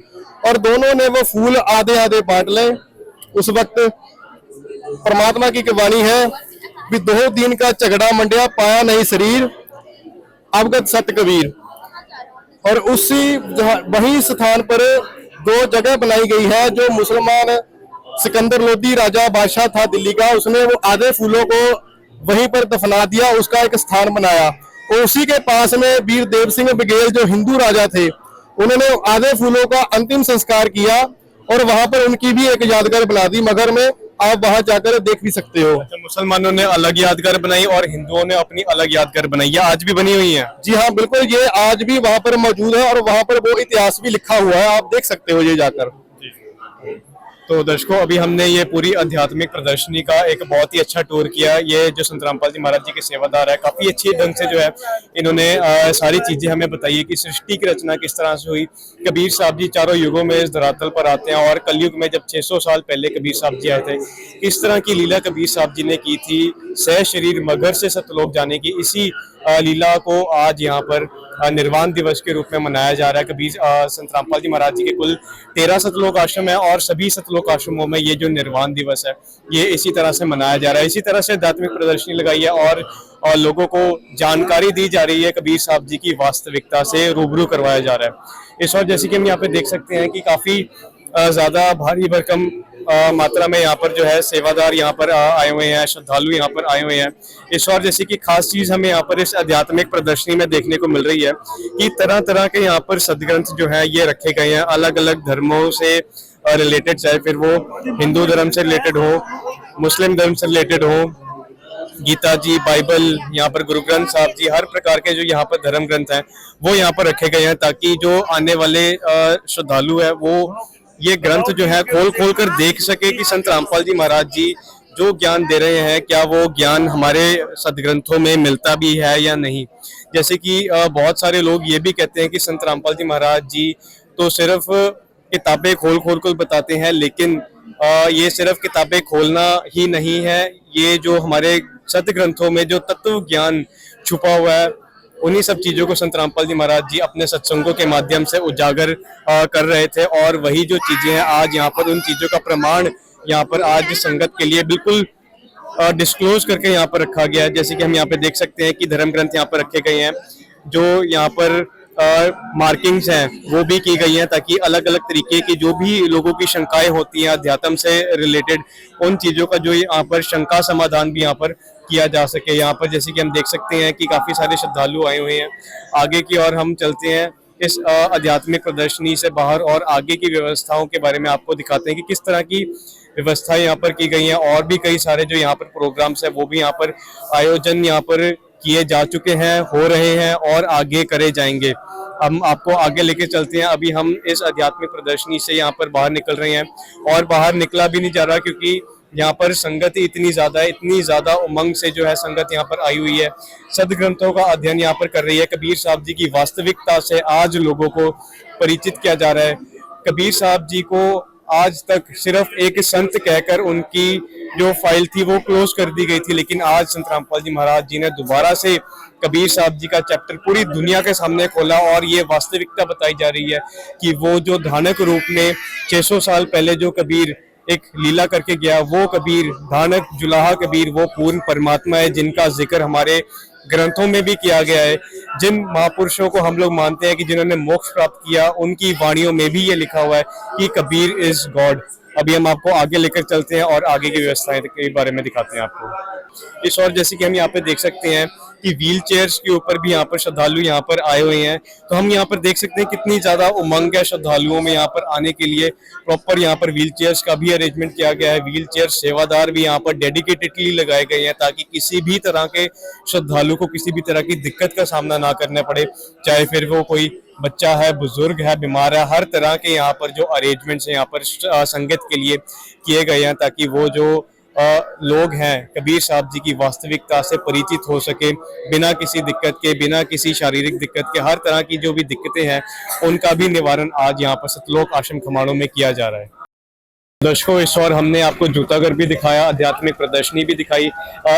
और दोनों ने वो फूल आधे आधे बांट ले। उस वक्त परमात्मा की वाणी है भी 2 दिन का झगड़ा मंडिया, पाया नहीं शरीर, अवगत सत कबीर। और उसी वही स्थान पर 2 जगह बनाई गई है। जो मुसलमान सिकंदर लोदी राजा बादशाह था दिल्ली का, उसने वो आधे फूलों को वहीं पर दफना दिया, उसका एक स्थान बनाया। और उसी के पास में वीर देव सिंह बघेल जो हिंदू राजा थे, उन्होंने आधे फूलों का अंतिम संस्कार किया और वहां पर उनकी भी एक यादगार बना दी मगर में। आप वहां जाकर देख भी सकते हो। अच्छा, मुसलमानों ने अलग यादगार बनाई और हिंदुओं ने अपनी अलग यादगार बनाई, ये आज भी बनी हुई है? जी हाँ बिल्कुल, ये आज भी वहां पर मौजूद है और वहां पर वो इतिहास भी लिखा हुआ है, आप देख सकते हो ये जाकर। तो दर्शकों, अभी हमने ये पूरी आध्यात्मिक प्रदर्शनी का एक बहुत ही अच्छा टूर किया। ये जो संत रामपाल जी महाराज जी के सेवादार है, काफी अच्छी ढंग से जो है इन्होंने सारी चीजें हमें बताई है कि सृष्टि की रचना किस तरह से हुई। कबीर साहब जी चारों युगों में इस धरातल पर आते हैं और कलयुग में जब 600 साल पहले कबीर साहब जी आए थे, किस तरह की लीला कबीर साहब जी ने की थी सह शरीर मगर से सतलोक जाने की। इसी लीला को आज यहाँ पर निर्वाण दिवस के रूप में मनाया जा रहा है। कबीर संत रामपाल जी महाराज जी के कुल 13 सतलोक आश्रम है और सभी सतलोक आश्रमों में ये जो निर्वाण दिवस है ये इसी तरह से मनाया जा रहा है। इसी तरह से आध्यात्मिक प्रदर्शनी लगाई है और लोगों को जानकारी दी जा रही है, कबीर साहब जी की वास्तविकता से रूबरू करवाया जा रहा है। इस वक्त जैसे कि हम यहाँ पे देख सकते हैं कि काफी ज्यादा भारी भरकम मात्रा में यहाँ पर जो है सेवादार यहाँ पर आए हुए हैं, श्रद्धालु यहाँ पर आए हुए हैं। इस और जैसे कि खास चीज हमें यहाँ पर इस आध्यात्मिक प्रदर्शनी में देखने को मिल रही है कि तरह तरह के यहाँ पर सदग्रंथ जो है ये रखे गए हैं, अलग अलग धर्मों से रिलेटेड, चाहे फिर वो हिंदू धर्म से रिलेटेड हो, मुस्लिम धर्म से रिलेटेड हो, गीता जी, बाइबल, यहाँ पर गुरु ग्रंथ साहब जी, हर प्रकार के जो यहाँ पर धर्म ग्रंथ हैं वो यहाँ पर रखे गए हैं ताकि जो आने वाले श्रद्धालु है वो ये ग्रंथ जो है खोल खोल कर देख सके कि संत रामपाल जी महाराज जी जो ज्ञान दे रहे हैं क्या वो ज्ञान हमारे सदग्रंथों में मिलता भी है या नहीं। जैसे कि बहुत सारे लोग ये भी कहते हैं कि संत रामपाल जी महाराज जी तो सिर्फ किताबें खोल खोल कर बताते हैं, लेकिन ये सिर्फ किताबें खोलना ही नहीं है, ये जो हमारे सदग्रंथों में जो तत्व ज्ञान छुपा हुआ है उन्हीं सब चीजों को संत रामपाल जी महाराज जी अपने सत्संगों के माध्यम से उजागर कर रहे थे। और वही जो चीजें हैं आज यहाँ पर उन चीजों का प्रमाण यहाँ पर आज संगत के लिए बिल्कुल डिस्क्लोज करके यहाँ पर रखा गया है। जैसे कि हम यहाँ पे देख सकते हैं कि धर्म ग्रंथ यहाँ पर रखे गए हैं, जो यहाँ पर मार्किंग्स हैं वो भी की गई हैं ताकि अलग अलग तरीके की जो भी लोगों की शंकाएं होती हैं अध्यात्म से रिलेटेड उन चीजों का जो यहाँ पर शंका समाधान भी यहाँ पर किया जा सके। यहाँ पर जैसे कि हम देख सकते हैं कि काफी सारे श्रद्धालु आए हुए हैं। आगे की ओर हम चलते हैं इस आध्यात्मिक प्रदर्शनी से बाहर और आगे की व्यवस्थाओं के बारे में आपको दिखाते हैं कि किस तरह की व्यवस्थाएं यहाँ पर की गई हैं। और भी कई सारे जो यहाँ पर प्रोग्राम्स है वो भी यहाँ पर आयोजन यहाँ पर किए जा चुके हैं, हो रहे हैं और आगे करे जाएंगे। हम आपको आगे लेके चलते हैं। अभी हम इस आध्यात्मिक प्रदर्शनी से यहाँ पर बाहर निकल रहे हैं और बाहर निकला भी नहीं जा रहा, क्योंकि यहाँ पर संगत ही इतनी ज्यादा है, इतनी ज्यादा उमंग से जो है संगत यहाँ पर आई हुई है। सदग्रंथों का अध्ययन यहाँ पर कर रही है। कबीर साहब जी की वास्तविकता से आज लोगों को परिचित किया जा रहा है। कबीर साहब जी को आज तक सिर्फ एक संत कहकर उनकी जो फाइल थी वो क्लोज कर दी गई थी, लेकिन आज संत रामपाल जी महाराज जी ने दोबारा से कबीर साहब जी का चैप्टर पूरी दुनिया के सामने खोला और ये वास्तविकता बताई जा रही है कि वो जो धानक रूप में 600 साल पहले जो कबीर एक लीला करके गया, वो कबीर धानक जुलाहा कबीर वो पूर्ण परमात्मा है, जिनका जिक्र हमारे ग्रंथों में भी किया गया है। जिन महापुरुषों को हम लोग मानते हैं कि जिन्होंने मोक्ष प्राप्त किया, उनकी वाणियों में भी ये लिखा हुआ है कि कबीर इज गॉड। अभी हम आपको आगे लेकर चलते हैं और आगे की व्यवस्थाएं के बारे में दिखाते हैं आपको। इस और जैसे कि हम यहाँ पे देख सकते हैं कि व्हील चेयर्स के ऊपर भी यहाँ पर श्रद्धालु यहाँ पर आए हुए हैं। तो हम यहाँ पर देख सकते हैं कितनी ज्यादा उमंग है श्रद्धालुओं में यहाँ पर आने के लिए। प्रॉपर यहाँ पर व्हील चेयर्स का भी अरेंजमेंट किया गया है। व्हील चेयर सेवादार भी यहाँ पर डेडिकेटेडली लगाए गए हैं ताकि किसी भी तरह के श्रद्धालु को किसी भी तरह की दिक्कत का सामना ना करना पड़े, चाहे फिर वो कोई बच्चा है, बुजुर्ग है, बीमार है। हर तरह के यहाँ पर जो अरेंजमेंट्स यहाँ पर संगत के लिए किए गए हैं ताकि वो जो लोग हैं कबीर साहब जी की वास्तविकता से परिचित हो सके, बिना किसी दिक्कत के, बिना किसी शारीरिक दिक्कत के। हर तरह की जो भी दिक्कतें हैं उनका भी निवारण आज यहाँ पर सतलोक आश्रम खमाणों में किया जा रहा है। दर्शकों, इस और हमने आपको जूताघर भी दिखाया, आध्यात्मिक प्रदर्शनी भी दिखाई।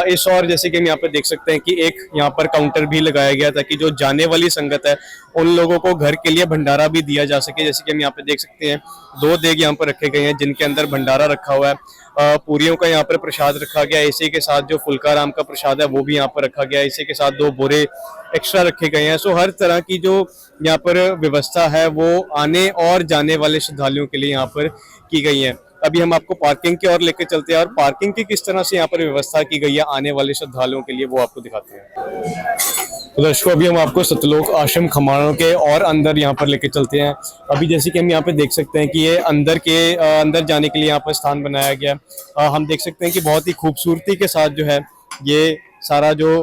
इस और जैसे कि हम यहाँ पर देख सकते हैं कि एक यहाँ पर काउंटर भी लगाया गया ताकि जो जाने वाली संगत है उन लोगों को घर के लिए भंडारा भी दिया जा सके। जैसे कि हम यहाँ पे देख सकते हैं 2 देग यहाँ पर रखे गए हैं जिनके अंदर भंडारा रखा हुआ है। पूरियों का यहाँ पर प्रसाद रखा गया है। इसी के साथ जो फुल्काराम का प्रसाद है वो भी यहाँ पर रखा गया है। इसी के साथ 2 बोरे एक्स्ट्रा रखे गए हैं। सो हर तरह की जो यहाँ पर व्यवस्था है वो आने और जाने वाले श्रद्धालुओं के लिए यहाँ पर की गई है। अभी हम आपको पार्किंग की ओर लेकर चलते हैं और पार्किंग की किस तरह से यहाँ पर व्यवस्था की गई है आने वाले श्रद्धालुओं के लिए वो आपको दिखाते हैं। तो दर्शकों, अभी हम आपको सतलोक आश्रम खमाणों के और अंदर यहाँ पर लेकर चलते हैं। अभी जैसे कि हम यहाँ पे देख सकते हैं कि ये अंदर जाने के लिए यहाँ पर स्थान बनाया गया। हम देख सकते हैं कि बहुत ही खूबसूरती के साथ जो है ये सारा जो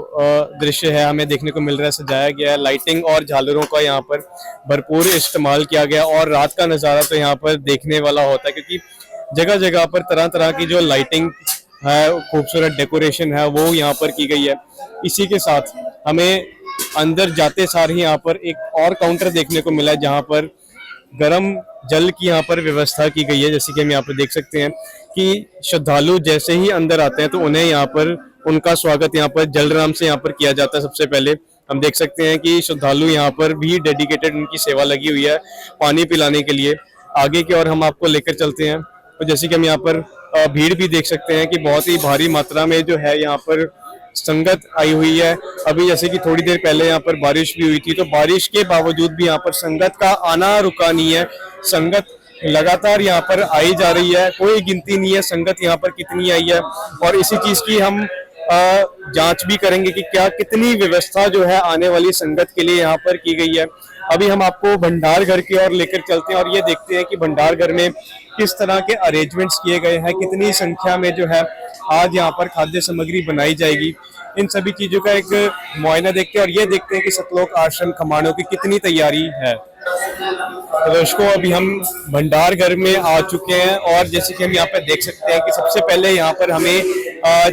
दृश्य है हमें देखने को मिल रहा है, सजाया गया है। लाइटिंग और झालरों का यहाँ पर भरपूर इस्तेमाल किया गया और रात का नज़ारा तो यहाँ पर देखने वाला होता है, क्योंकि जगह जगह पर तरह तरह की जो लाइटिंग है, खूबसूरत डेकोरेशन है वो यहाँ पर की गई है। इसी के साथ हमें अंदर जाते सार ही यहाँ पर एक और काउंटर देखने को मिला है जहाँ पर गर्म जल की यहाँ पर व्यवस्था की गई है। जैसे कि हम यहाँ पर देख सकते हैं कि श्रद्धालु जैसे ही अंदर आते हैं तो उन्हें यहाँ पर उनका स्वागत यहाँ पर जलराम से यहाँ पर किया जाता है। सबसे पहले हम देख सकते हैं कि श्रद्धालु यहाँ पर भी डेडिकेटेड उनकी सेवा लगी हुई है पानी पिलाने के लिए। आगे की ओर हम आपको लेकर चलते हैं। तो जैसे कि हम यहाँ पर भीड़ भी देख सकते हैं कि बहुत ही भारी मात्रा में जो है यहाँ पर संगत आई हुई है। अभी जैसे कि थोड़ी देर पहले यहाँ पर बारिश भी हुई थी, तो बारिश के बावजूद भी यहाँ पर संगत का आना रुका नहीं है। संगत लगातार यहाँ पर आई जा रही है, कोई गिनती नहीं है संगत यहाँ पर कितनी आई है। और इसी चीज की हम जांच भी करेंगे कि क्या कितनी व्यवस्था जो है आने वाली संगत के लिए यहाँ पर की गई है। अभी हम आपको भंडार घर की ओर लेकर चलते हैं और ये देखते हैं कि भंडार घर में किस तरह के अरेंजमेंट्स किए गए हैं, कितनी संख्या में जो है आज यहाँ पर खाद्य सामग्री बनाई जाएगी। इन सभी चीजों का एक मुआयना देखते हैं और ये देखते हैं कि सतलोक आश्रम खमाणों की कितनी तैयारी है। तो दर्शकों, अभी हम भंडार घर में आ चुके हैं और जैसे कि हम यहाँ पर देख सकते हैं कि सबसे पहले यहाँ पर हमें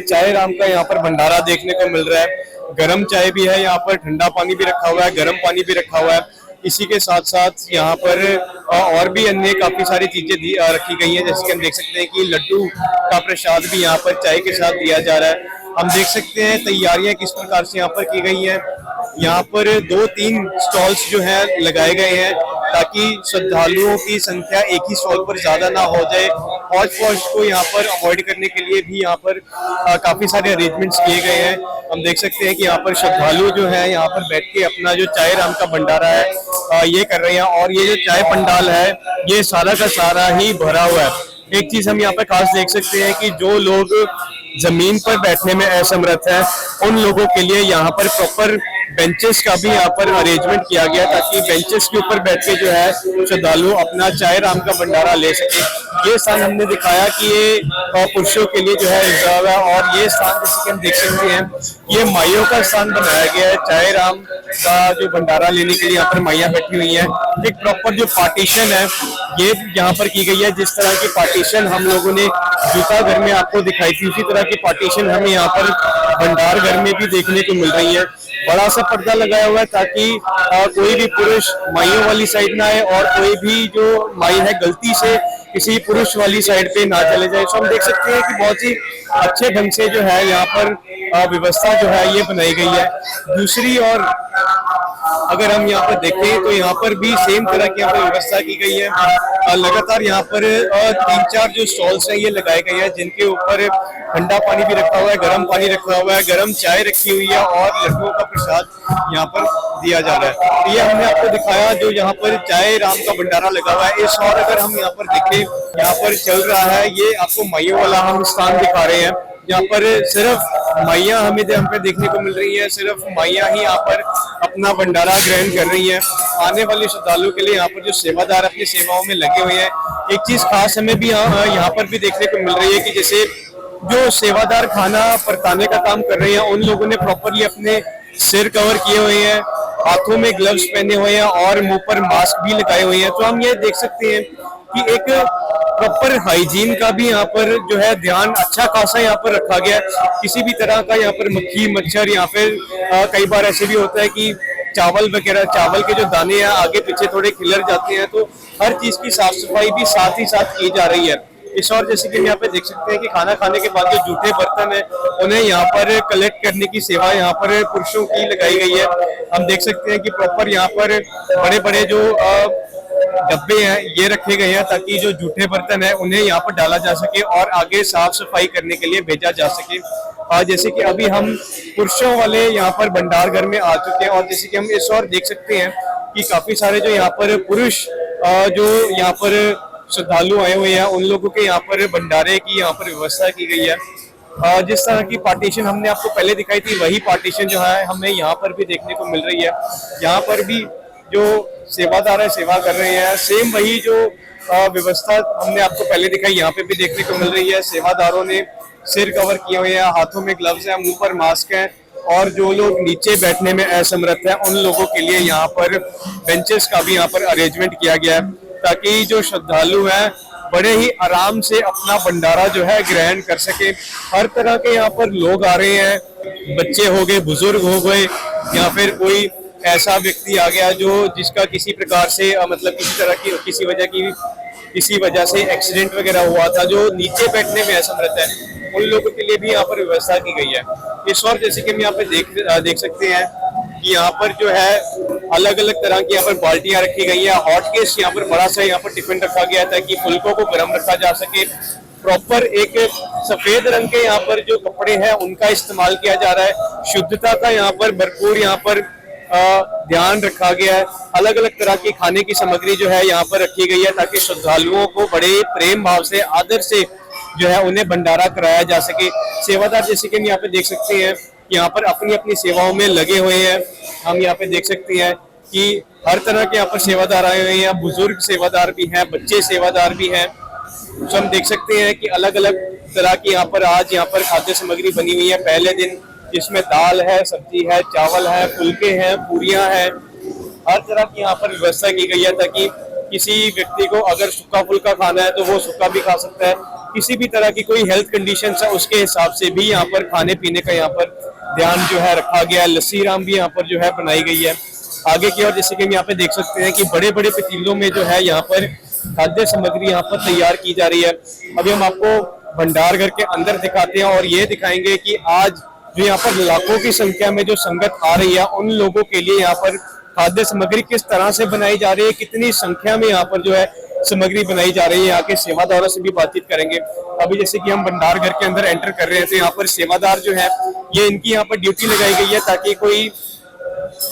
चाय राम का यहाँ पर भंडारा देखने को मिल रहा है। गर्म चाय भी है यहाँ पर, ठंडा पानी भी रखा हुआ है, गर्म पानी भी रखा हुआ है। इसी के साथ साथ यहाँ पर और भी अन्य काफी सारी चीजें रखी गई हैं। जैसे कि हम देख सकते हैं कि लड्डू का प्रसाद भी यहाँ पर चाय के साथ दिया जा रहा है। हम देख सकते हैं तैयारियां किस प्रकार से यहाँ पर की गई हैं। यहाँ पर 2-3 स्टॉल्स जो है लगाए गए हैं ताकि श्रद्धालुओं की संख्या एक ही स्टॉल पर ज्यादा ना हो जाए। हौच-पौच को यहाँ पर अवॉइड करने के लिए भी यहाँ पर काफी सारे अरेंजमेंट्स किए गए हैं। हम देख सकते हैं कि यहाँ पर श्रद्धालु जो है यहाँ पर बैठ के अपना जो चाय राम का भंडारा है ये कर रहे हैं और ये जो चाय पंडाल है ये सारा का सारा ही भरा हुआ है। एक चीज हम यहाँ पर खास देख सकते हैं कि जो लोग जमीन पर बैठने में असमर्थ है उन लोगों के लिए यहाँ पर प्रॉपर बेंचेस का भी यहाँ पर अरेंजमेंट किया गया ताकि बेंचेस के ऊपर बैठ के जो है श्रद्धालु अपना चाय राम का भंडारा ले सके। ये स्थान हमने दिखाया कि ये पुरुषों के लिए जो है रिजर्व है, और ये स्थान जैसे कि हम देख सकते हैं ये माइयों का स्थान बनाया गया है। चाय राम का जो भंडारा लेने के लिए यहाँ पर माइयाँ बैठी हुई हैं। एक प्रॉपर जो पार्टीशन है ये यहाँ पर की गई है। जिस तरह की पार्टीशन हम लोगों ने जूता घर में आपको दिखाई थी, उसी तरह की पार्टीशन हमें यहाँ पर भंडार घर में भी देखने को मिल रही है। बड़ा सा पर्दा लगाया हुआ है ताकि कोई भी पुरुष माइयों वाली साइड ना आए और कोई भी जो माई है गलती से किसी पुरुष वाली साइड पे ना चले जाए। तो हम देख सकते हैं कि बहुत ही अच्छे ढंग से जो है यहाँ पर व्यवस्था जो है ये बनाई गई है। दूसरी और अगर हम यहाँ पर देखें तो यहाँ पर भी सेम तरह की यहाँ पर व्यवस्था की गई है। लगातार यहाँ पर 3-4 जो स्टॉल्स हैं ये लगाए गए हैं जिनके ऊपर ठंडा पानी भी रखा हुआ है, गर्म पानी रखा हुआ है, गर्म चाय रखी हुई है और लड्डुओं का प्रसाद यहाँ पर दिया जा रहा है। तो ये हमने आपको दिखाया जो यहाँ पर चाय राम का भंडारा लगा हुआ है। इस और अगर हम यहाँ पर देखें यहाँ पर चल रहा है, ये आपको माइयों वाला हम स्थान दिखा रहे हैं। यहाँ पर सिर्फ माइयाँ हमें देखने को मिल रही है, सिर्फ माइयाँ ही यहाँ पर अपना भंडारा ग्रहण कर रही हैं। आने वाले श्रद्धालुओं के लिए यहाँ पर जो सेवादार अपनी सेवाओं में लगे हुए हैं, एक चीज खास हमें भी यहाँ पर भी देखने को मिल रही है कि जैसे जो सेवादार खाना परताने का काम कर रहे हैं उन लोगों ने प्रॉपरली अपने सिर कवर किए हुए हैं, हाथों में ग्लव्स पहने हुए हैं और मुंह पर मास्क भी लगाए हुए हैं। तो हम ये देख सकते हैं कि एक प्रॉपर हाइजीन का भी यहाँ पर जो है ध्यान अच्छा खासा यहाँ पर रखा गया है। किसी भी तरह का यहाँ पर मक्खी मच्छर यहाँ पर कई बार ऐसे भी होता है कि चावल वगैरह, चावल के जो दाने हैं आगे पीछे थोड़े खिलर जाते हैं, तो हर चीज की साफ सफाई भी साथ ही साथ की जा रही है। इस और जैसे कि हम यहाँ पे देख सकते हैं कि खाना खाने के बाद जो जूठे बर्तन है उन्हें यहाँ पर कलेक्ट करने की सेवा यहाँ पर पुरुषों की लगाई गई है। हम देख सकते हैं कि प्रॉपर यहाँ पर बड़े बड़े जो डब्बे हैं ये रखे गए हैं ताकि जो जूठे बर्तन है उन्हें यहाँ पर डाला जा सके और आगे साफ सफाई करने के लिए भेजा जा सके। जैसे कि अभी हम पुरुषों वाले यहाँ पर भंडार घर में आ चुके हैं और जैसे कि हम इस और देख सकते हैं कि काफी सारे जो यहाँ पर पुरुष जो यहाँ पर श्रद्धालु आए हुए हैं उन लोगों के यहाँ पर भंडारे की यहाँ पर व्यवस्था की गई है। जिस तरह की पार्टीशन हमने आपको पहले दिखाई थी वही पार्टीशन जो है हमें यहाँ पर भी देखने को मिल रही है। यहाँ पर भी जो सेवादार है सेवा कर रहे हैं, सेम वही जो व्यवस्था हमने आपको पहले दिखाई यहाँ पे भी देखने को मिल रही है। सेवादारों ने सिर कवर किए हुए हैं, हाथों में ग्लव्स हैं, मुंह पर मास्क है और जो लोग नीचे बैठने में असमर्थ हैं उन लोगों के लिए यहाँ पर बेंचेस का भी यहाँ पर अरेंजमेंट किया गया है ताकि जो श्रद्धालु हैं बड़े ही आराम से अपना भंडारा जो है ग्रहण कर सके। हर तरह के यहाँ पर लोग आ रहे हैं, बच्चे हो गए, बुजुर्ग हो गए या फिर कोई ऐसा व्यक्ति आ गया जो जिसका किसी प्रकार से मतलब किसी तरह की किसी वजह से एक्सीडेंट वगैरह हुआ था, जो नीचे बैठने में असमर्थ है, उन लोगों के लिए भी यहाँ पर व्यवस्था की गई है। इस और जैसे कि हम यहाँ पे देख सकते हैं कि यहाँ पर जो है अलग अलग तरह की यहाँ पर बाल्टियां रखी गई है। हॉट केस यहाँ पर बड़ा सा यहाँ पर टिफिन रखा गया था कि फुल्कों को गर्म रखा जा सके। प्रॉपर एक सफेद रंग के यहाँ पर जो कपड़े हैं उनका इस्तेमाल किया जा रहा है। शुद्धता का यहाँ पर भरपूर यहाँ पर ध्यान रखा गया है। अलग अलग तरह की खाने की सामग्री जो है यहाँ पर रखी गई है ताकि श्रद्धालुओं को बड़े प्रेम भाव से आदर से जो है उन्हें भंडारा कराया जा सके। सेवादार जैसे कि हम यहाँ पे देख सकते हैं यहाँ पर अपनी अपनी सेवाओं में लगे हुए हैं। हम यहाँ पे देख सकते हैं कि हर तरह के यहाँ पर सेवादार आए हुए हैं, बुजुर्ग सेवादार भी हैं, बच्चे सेवादार भी हैं। तो हम देख सकते हैं कि अलग अलग तरह की यहाँ पर आज यहाँ पर खाद्य सामग्री बनी हुई है। पहले दिन जिसमें दाल है, सब्जी है, चावल है, फुलके हैं, पूरियां हैं, हर तरह की यहाँ पर व्यवस्था की गई है ताकि किसी व्यक्ति को अगर सूखा फुल्का खाना है तो वो सूखा भी खा सकता है। किसी भी तरह की कोई हेल्थ कंडीशन है उसके हिसाब से भी यहाँ पर खाने पीने का यहाँ पर ध्यान जो है रखा गया है। लस्सी राम भी यहाँ पर जो है बनाई गई है। आगे की ओर जैसे कि हम यहाँ पे देख सकते हैं कि बड़े बड़े पतीलों में जो है यहाँ पर खाद्य सामग्री यहाँ पर तैयार की जा रही है। अभी हम आपको भंडार घर के अंदर दिखाते हैं और ये दिखाएंगे कि आज जो यहाँ पर लाखों की संख्या में जो संगत आ रही है उन लोगों के लिए यहाँ पर खाद्य सामग्री किस तरह से बनाई जा रही है, कितनी संख्या में यहाँ पर जो है सामग्री बनाई जा रही है। यहाँ के सेवादारों से भी बातचीत करेंगे। अभी जैसे कि हम भंडार घर के अंदर एंटर कर रहे हैं तो यहाँ पर सेवादार जो है ये इनकी यहाँ पर ड्यूटी लगाई गई है ताकि कोई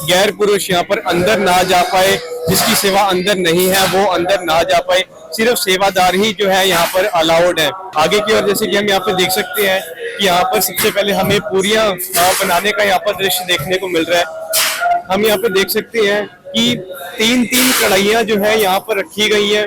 गैर पुरुष यहाँ पर अंदर ना जा पाए, जिसकी सेवा अंदर नहीं है वो अंदर ना जा पाए। सिर्फ सेवादार ही जो है यहाँ पर अलाउड है। आगे की ओर जैसे कि हम यहाँ पर देख सकते हैं कि यहाँ पर सबसे पहले हमें पूरियां बनाने का यहाँ पर दृश्य देखने को मिल रहा है। हम यहाँ पे देख सकते हैं कि तीन तीन कढ़ाइयाँ जो है यहाँ पर रखी गई हैं,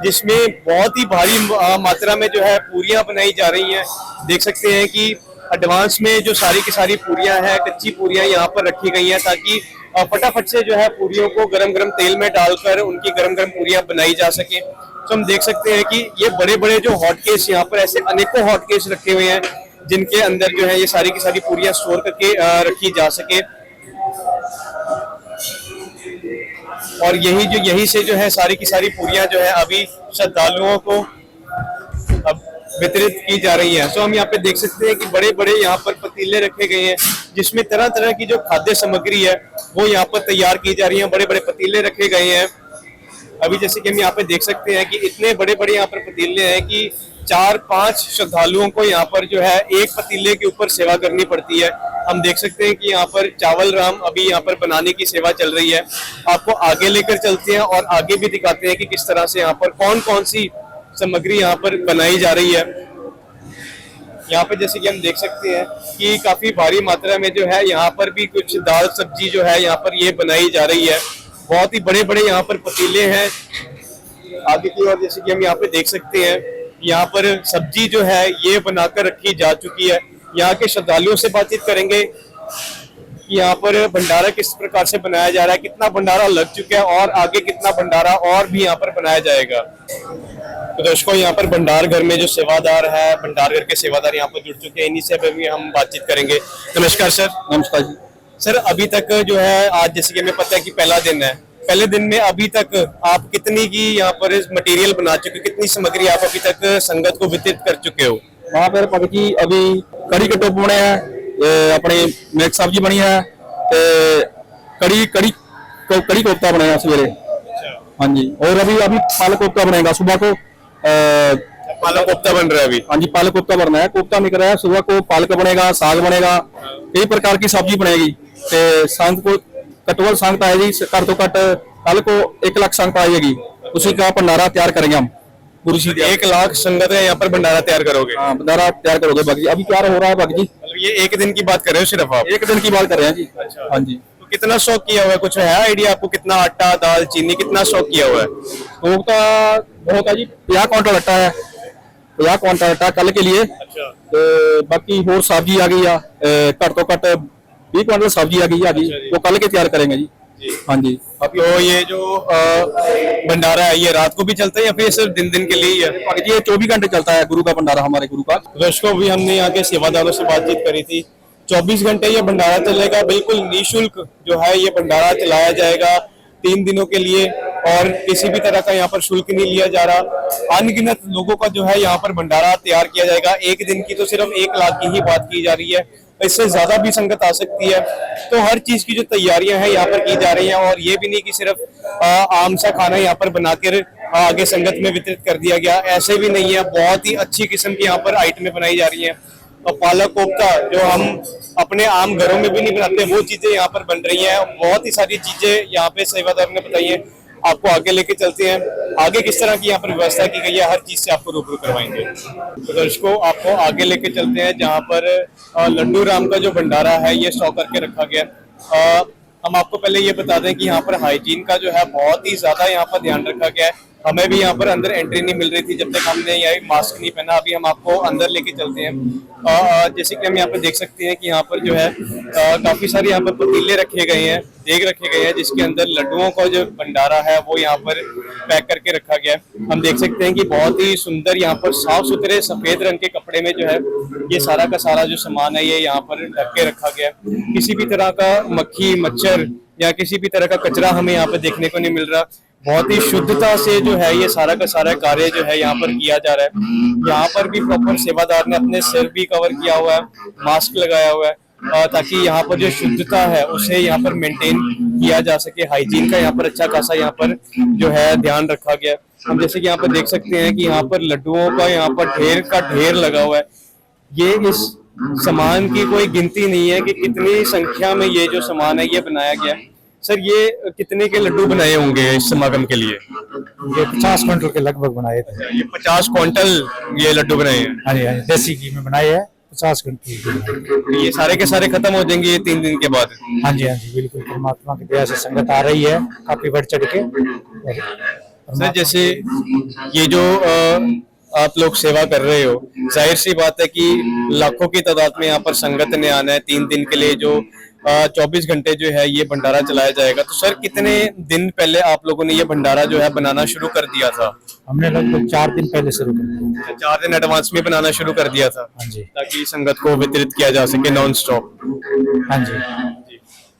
जिसमें बहुत ही भारी मात्रा में जो है पूरियां बनाई जा रही हैं। देख सकते हैं कि एडवांस में जो सारी की सारी पूरियां हैं, कच्ची पूरियां यहाँ पर रखी गई हैं, ताकि फटाफट से जो है पूरियों को गरम गरम तेल में डालकर उनकी गरम गरम पूरियां बनाई जा सके। तो हम देख सकते हैं कि ये बड़े बड़े जो हॉट केस यहाँ पर ऐसे अनेकों हॉट केस रखे हुए हैं, जिनके अंदर जो है ये सारी की सारी पूरियां स्टोर करके रखी जा सके। और यही से जो है सारी की सारी पूरियां जो है अभी श्रद्धालुओं को अब वितरित की जा रही है। तो हम यहाँ पे देख सकते हैं कि बड़े बड़े यहाँ पर पतीले रखे गए हैं, जिसमें तरह तरह की जो खाद्य सामग्री है वो यहाँ पर तैयार की जा रही है। बड़े बड़े पतीले रखे गए हैं। अभी जैसे कि हम यहाँ पे देख सकते हैं कि इतने बड़े बड़े यहाँ पर पतीले हैं कि 4-5 श्रद्धालुओं को यहाँ पर जो है एक पतीले के ऊपर सेवा करनी पड़ती है। हम देख सकते हैं कि यहाँ पर चावल राम अभी यहाँ पर बनाने की सेवा चल रही है। आपको आगे लेकर चलते हैं और आगे भी दिखाते हैं कि किस तरह से यहाँ पर कौन कौन सी सामग्री यहाँ पर बनाई जा रही है। यहाँ पे जैसे कि हम देख सकते हैं कि काफी भारी मात्रा में जो है यहाँ पर भी कुछ दाल सब्जी जो है यहाँ पर ये बनाई जा रही है। बहुत ही बड़े बड़े यहाँ पर पतीले हैं। आगे की ओर जैसे कि हम यहाँ पे देख सकते हैं, यहाँ पर सब्जी जो है ये बनाकर रखी जा चुकी है। यहाँ के श्रद्धालुओं से बातचीत करेंगे कि यहाँ पर भंडारा किस प्रकार से बनाया जा रहा है, कितना भंडारा लग चुका है और आगे कितना भंडारा और भी यहाँ पर बनाया जाएगा। तो दर्शकों, यहाँ पर भंडार घर में जो सेवादार है, भंडार घर के सेवादार यहाँ पर जुड़ चुके हैं, इन्हीं से भी हम बातचीत करेंगे। नमस्कार सर। नमस्कार जी। सर, अभी तक जो है आज जैसे कि हमें पता है कि पहला दिन है, पहले दिन में अभी तक आप कितनी की यहाँ पर मटेरियल बना चुके हो, कितनी सामग्री आप अभी तक संगत को वितरित कर चुके हो? वहाँ पर भगत जी अभी कड़ी के टोप बने हैं, अपने मिक्स सब्जी बनी है, कड़ी कड़ी कड़ी कोफ्ता बनाया सवेरे। हाँ जी, और अभी अभी पालक कोफ्ता बनेगा सुबह को। पालक कोफ्ता बन रहा है अभी? हाँ जी, पालक कोफ्ता बनना है, कोफ्ता निकल रहा है। सुबह को पालक बनेगा, साग बनेगा, कई प्रकार की सब्जी बनेगी। संग को कटवल संगत आएगी, घट तो घट कल को 1 लाख संगत आएगी, उसी का भंडारा तैयार करेंगे हम। पूरी 1 लाख संगत है यहाँ पर भंडारा तैयार करोगे? हाँ, भंडारा तैयार करोगे भगत जी। अभी तैयार हो रहा है भगत जी। ये एक दिन की बात कर रहे हो सिर्फ आप? 1 दिन की बात कर रहे हैं जी। अच्छा। हाँ जी। तो कितना स्टॉक किया हुआ है, कुछ है आइडिया आपको? कितना आटा, दाल, चीनी, कितना स्टॉक किया हुआ है? तो बहुत है जी, 50 क्विंटल आटा है, 50 क्विंटल आटा कल के लिए। अच्छा। तो बाकी होर सब्जी आ गई है, घट तो घट 20 क्विंटल सब्जी आ गई है जी, वो कल के तैयार करेंगे जी। हाँ जी। अब ये जो भंडारा है ये रात को भी चलता है या फिर सिर्फ दिन के लिए ही है? भगत जी ये 24 घंटे चलता है, गुरु का भंडारा, हमारे गुरु का। दर्शकों, भी हमने यहाँ के सेवादारों से बातचीत करी थी। 24 घंटे ये भंडारा चलेगा, बिल्कुल निःशुल्क जो है ये भंडारा चलाया जाएगा 3 दिनों के लिए, और किसी भी तरह का यहाँ पर शुल्क नहीं लिया जा रहा। अनगिनत लोगों का जो है यहाँ पर भंडारा तैयार किया जाएगा। एक दिन की तो सिर्फ 1 लाख की ही बात की जा रही है, इससे ज्यादा भी संगत आ सकती है। तो हर चीज की जो तैयारियां हैं यहाँ पर की जा रही हैं, और ये भी नहीं कि सिर्फ आम सा खाना यहाँ पर बनाकर आगे संगत में वितरित कर दिया गया, ऐसे भी नहीं है। बहुत ही अच्छी किस्म की यहाँ पर आइटमें बनाई जा रही हैं। और पालक कोफ्ता जो हम अपने आम घरों में भी नहीं बनाते, वो चीजें यहाँ पर बन रही हैं। बहुत ही सारी चीजें यहाँ पे सेवादार ने बताई हैं। आपको आगे लेके चलते हैं, आगे किस तरह की यहाँ पर व्यवस्था की गई है, हर चीज से आपको रूबरू करवाएंगे। तो दर्शकों, आपको आगे लेके चलते हैं जहाँ पर लड्डू राम का जो भंडारा है ये स्टॉक करके रखा गया। हम आपको पहले ये बता दें कि यहाँ पर हाइजीन का जो है बहुत ही ज्यादा यहाँ पर ध्यान रखा गया है। हमें भी यहाँ पर अंदर एंट्री नहीं मिल रही थी जब तक हमने यहाँ मास्क नहीं पहना। अभी हम आपको अंदर लेके चलते हैं। जैसे कि हम यहाँ पर देख सकते हैं कि यहाँ पर जो है काफी सारे यहाँ पर पतीले रखे गए हैं, देग रखे गए हैं, जिसके अंदर लड्डुओं का जो भंडारा है वो यहाँ पर पैक करके रखा गया है। हम देख सकते हैं कि बहुत ही सुंदर यहाँ पर साफ सुथरे सफेद रंग के कपड़े में जो है ये सारा का सारा जो सामान है ये यहाँ पर ढक के रखा गया है। किसी भी तरह का मक्खी, मच्छर या किसी भी तरह का कचरा हमें यहाँ पर देखने को नहीं मिल रहा। बहुत ही शुद्धता से जो है ये सारा का सारा कार्य जो है यहाँ पर किया जा रहा है। यहाँ पर भी प्रॉपर सेवादार ने अपने सिर भी कवर किया हुआ है, मास्क लगाया हुआ है, ताकि यहाँ पर जो शुद्धता है उसे यहाँ पर मेंटेन किया जा सके। हाइजीन का यहाँ पर अच्छा खासा यहाँ पर जो है ध्यान रखा गया। हम जैसे कि यहाँ पर देख सकते हैं कि यहाँ पर लड्डुओं का यहाँ पर ढेर का ढेर लगा हुआ है। ये इस सामान की कोई गिनती नहीं है कि कितनी संख्या में ये जो सामान है ये बनाया गया। सर, ये कितने के लड्डू बनाए होंगे इस समागम के लिए? ये 50 क्विंटल के लगभग बनाए थे। ये 50 क्विंटल ये लड्डू बनाए हैं? हाँ जी, हाँ जी, देसी घी में बनाए हैं। 50 घंटे। ये सारे के सारे खत्म हो जाएंगे 3 दिन के बाद? हाँ जी, हाँ जी, बिल्कुल। परमात्मा की दया से संगत आ रही है काफी बढ़ चढ़ के। सर जैसे ये जो आप लोग सेवा कर रहे हो, जाहिर सी बात है कि लाखों की तादाद में यहाँ पर संगत ने आना है 3 दिन के लिए, जो 24 घंटे जो है ये भंडारा चलाया जाएगा। तो सर कितने दिन पहले आप लोगों ने ये भंडारा जो है बनाना शुरू कर दिया था? हमने लगभग 4 दिन पहले शुरू कर दिया। 4 दिन एडवांस में बनाना शुरू कर दिया था? हाँ जी, ताकि संगत को वितरित किया जा सके नॉन स्टॉप। हाँ जी।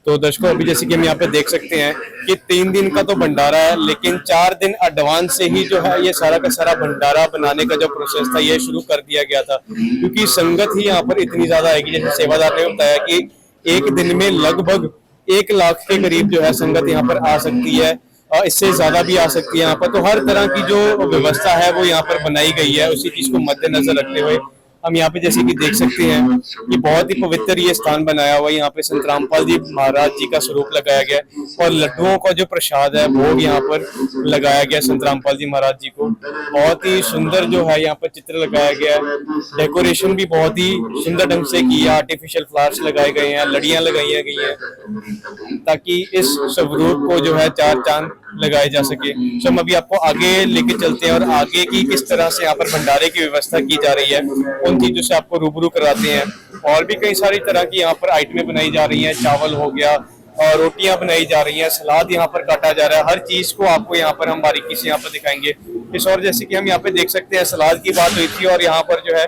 तो दर्शकों अभी जैसे कि हम यहाँ पे देख सकते हैं कि 3 दिन का तो भंडारा है, लेकिन 4 दिन एडवांस से ही जो है ये सारा का सारा भंडारा बनाने का जो प्रोसेस था ये शुरू कर दिया गया था, क्योंकि संगत ही यहाँ पर इतनी ज्यादा आएगी। जैसे सेवादार ने बताया कि एक दिन में लगभग 1 लाख के करीब जो है संगत यहाँ पर आ सकती है, और इससे ज्यादा भी आ सकती है यहाँ पर। तो हर तरह की जो व्यवस्था है वो यहाँ पर बनाई गई है, उसी चीज को मद्देनजर रखते हुए हम यहाँ पे जैसे कि देख सकते हैं कि बहुत ही पवित्र ये स्थान बनाया हुआ है। यहाँ पे संत रामपाल जी महाराज जी का स्वरूप लगाया गया है, और लड्डुओं का जो प्रसाद है वो यहाँ पर लगाया गया संत रामपाल जी महाराज जी को। बहुत ही सुंदर जो है यहाँ पर चित्र लगाया गया है, डेकोरेशन भी बहुत ही सुंदर ढंग से की है, आर्टिफिशियल फ्लावर्स लगाए गए हैं, लड़ियां लगाई गई हैं, ताकि इस स्वरूप को जो है 4 चांद लगाए जा सके। तो हम अभी आपको आगे लेके चलते हैं और आगे की किस तरह से यहाँ पर भंडारे की व्यवस्था की जा रही है उन चीजों से आपको रूबरू कराते हैं। और भी कई सारी तरह की यहाँ पर आइटमें बनाई जा रही हैं, चावल हो गया और रोटियां बनाई जा रही हैं, सलाद यहाँ पर काटा जा रहा है। हर चीज को आपको यहाँ पर हम बारीकी से यहाँ पर दिखाएंगे। इस और जैसे कि हम यहाँ पे देख सकते हैं सलाद की बात हुई थी, और यहाँ पर जो है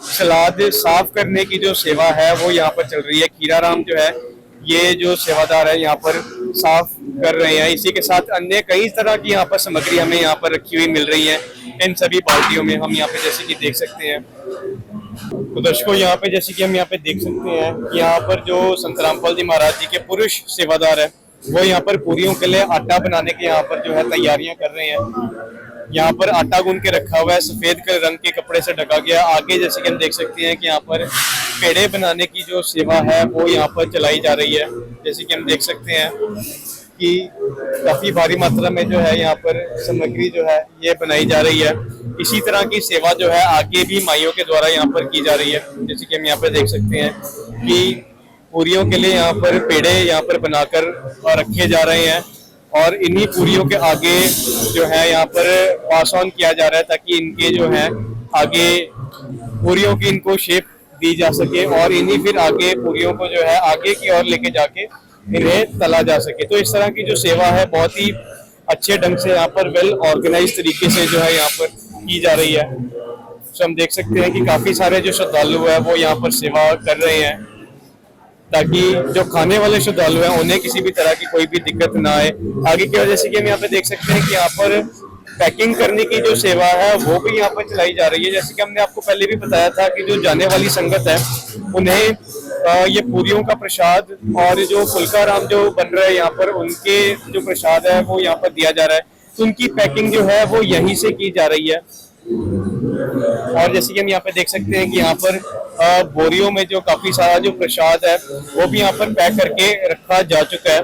सलाद साफ करने की जो सेवा है वो यहाँ पर चल रही है। खीराराम जो है ये जो सेवादार है यहाँ पर साफ कर रहे हैं। इसी के साथ अन्य कई तरह की यहाँ पर सामग्री हमें यहाँ पर रखी हुई मिल रही है इन सभी बाल्टियों में, हम यहाँ पे जैसे कि देख सकते हैं। तो दर्शकों यहाँ पे जैसे कि हम यहाँ पे देख सकते हैं कि यहाँ पर जो संत रामपाल जी महाराज जी के पुरुष सेवादार है वो यहाँ पर पूरियों के लिए आटा बनाने के यहाँ पर जो है तैयारियां कर रहे हैं। यहाँ पर आटा गूंद के रखा हुआ है, सफेद रंग के कपड़े से ढका गया। आगे जैसे कि हम देख सकते हैं कि यहाँ पर पेड़े बनाने की जो सेवा है वो यहाँ पर चलाई जा रही है। जैसे कि हम देख सकते हैं कि काफी भारी मात्रा में जो है यहाँ पर सामग्री जो है ये बनाई जा रही है। इसी तरह की सेवा जो है आगे भी माइयों के द्वारा यहाँ पर की जा रही है। जैसे कि हम यहाँ पर देख सकते हैं कि पूरियों के लिए यहाँ पर पेड़े यहाँ पर बनाकर रखे जा रहे हैं, और इन्हीं पूरियों के आगे जो है यहाँ पर पास ऑन किया जा रहा है, ताकि इनके जो है आगे पूरियों की इनको शेप दी जा सके, और इन्हीं फिर आगे पूरियों को जो है आगे की ओर लेके जाके इन्हें तला जा सके। तो इस तरह की जो सेवा है बहुत ही अच्छे ढंग से यहाँ पर वेल ऑर्गेनाइज तरीके से जो है यहाँ पर की जा रही है। तो हम देख सकते हैं कि काफी सारे जो श्रद्धालु है वो यहाँ पर सेवा कर रहे हैं, ताकि जो खाने वाले श्रद्धालु हैं उन्हें किसी भी तरह की कोई भी दिक्कत ना आए। आगे की वजह से कि हम यहाँ पे देख सकते हैं कि यहाँ पर पैकिंग करने की जो सेवा है वो भी यहाँ पर चलाई जा रही है। जैसे कि हमने आपको पहले भी बताया था कि जो जाने वाली संगत है उन्हें ये पूरियों का प्रसाद और जो फुल्काराम जो बन रहे हैं यहाँ पर उनके जो प्रसाद है वो यहाँ पर दिया जा रहा है। तो उनकी पैकिंग जो है वो यहीं से की जा रही है। और जैसे कि हम यहाँ पे देख सकते हैं कि यहाँ पर बोरियों में जो काफी सारा जो प्रसाद है वो भी यहाँ पर पैक करके रखा जा चुका है,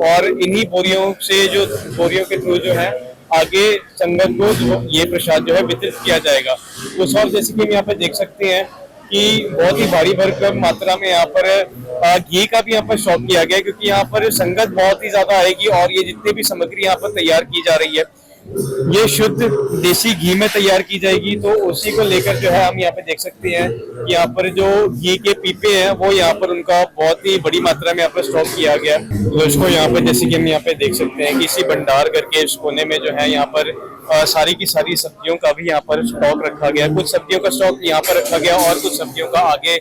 और इन्हीं बोरियों से जो बोरियों के थ्रू जो है आगे संगत को जो ये प्रसाद जो है वितरित किया जाएगा। उस और जैसे कि हम यहाँ पे देख सकते हैं कि बहुत ही भारी भरकम मात्रा में यहाँ पर घी का भी यहाँ पर स्टॉक किया गया है, क्योंकि यहाँ पर संगत बहुत ही ज्यादा आएगी, और ये जितनी भी सामग्री यहाँ पर तैयार की जा रही है ये शुद्ध देसी घी में तैयार की जाएगी। तो उसी को लेकर जो है हम यहाँ पे देख सकते हैं कि यहाँ पर जो घी के पीपे हैं वो यहाँ पर उनका बहुत ही बड़ी मात्रा में यहाँ पर स्टॉक किया गया है। तो इसको यहाँ पे जैसे कि हम यहाँ पे देख सकते हैं कि इसी भंडार करके इस कोने में जो है यहाँ पर सारी की सारी सब्जियों का भी यहाँ पर स्टॉक रखा गया। कुछ सब्जियों का स्टॉक यहाँ पर रखा गया और कुछ सब्जियों का आगे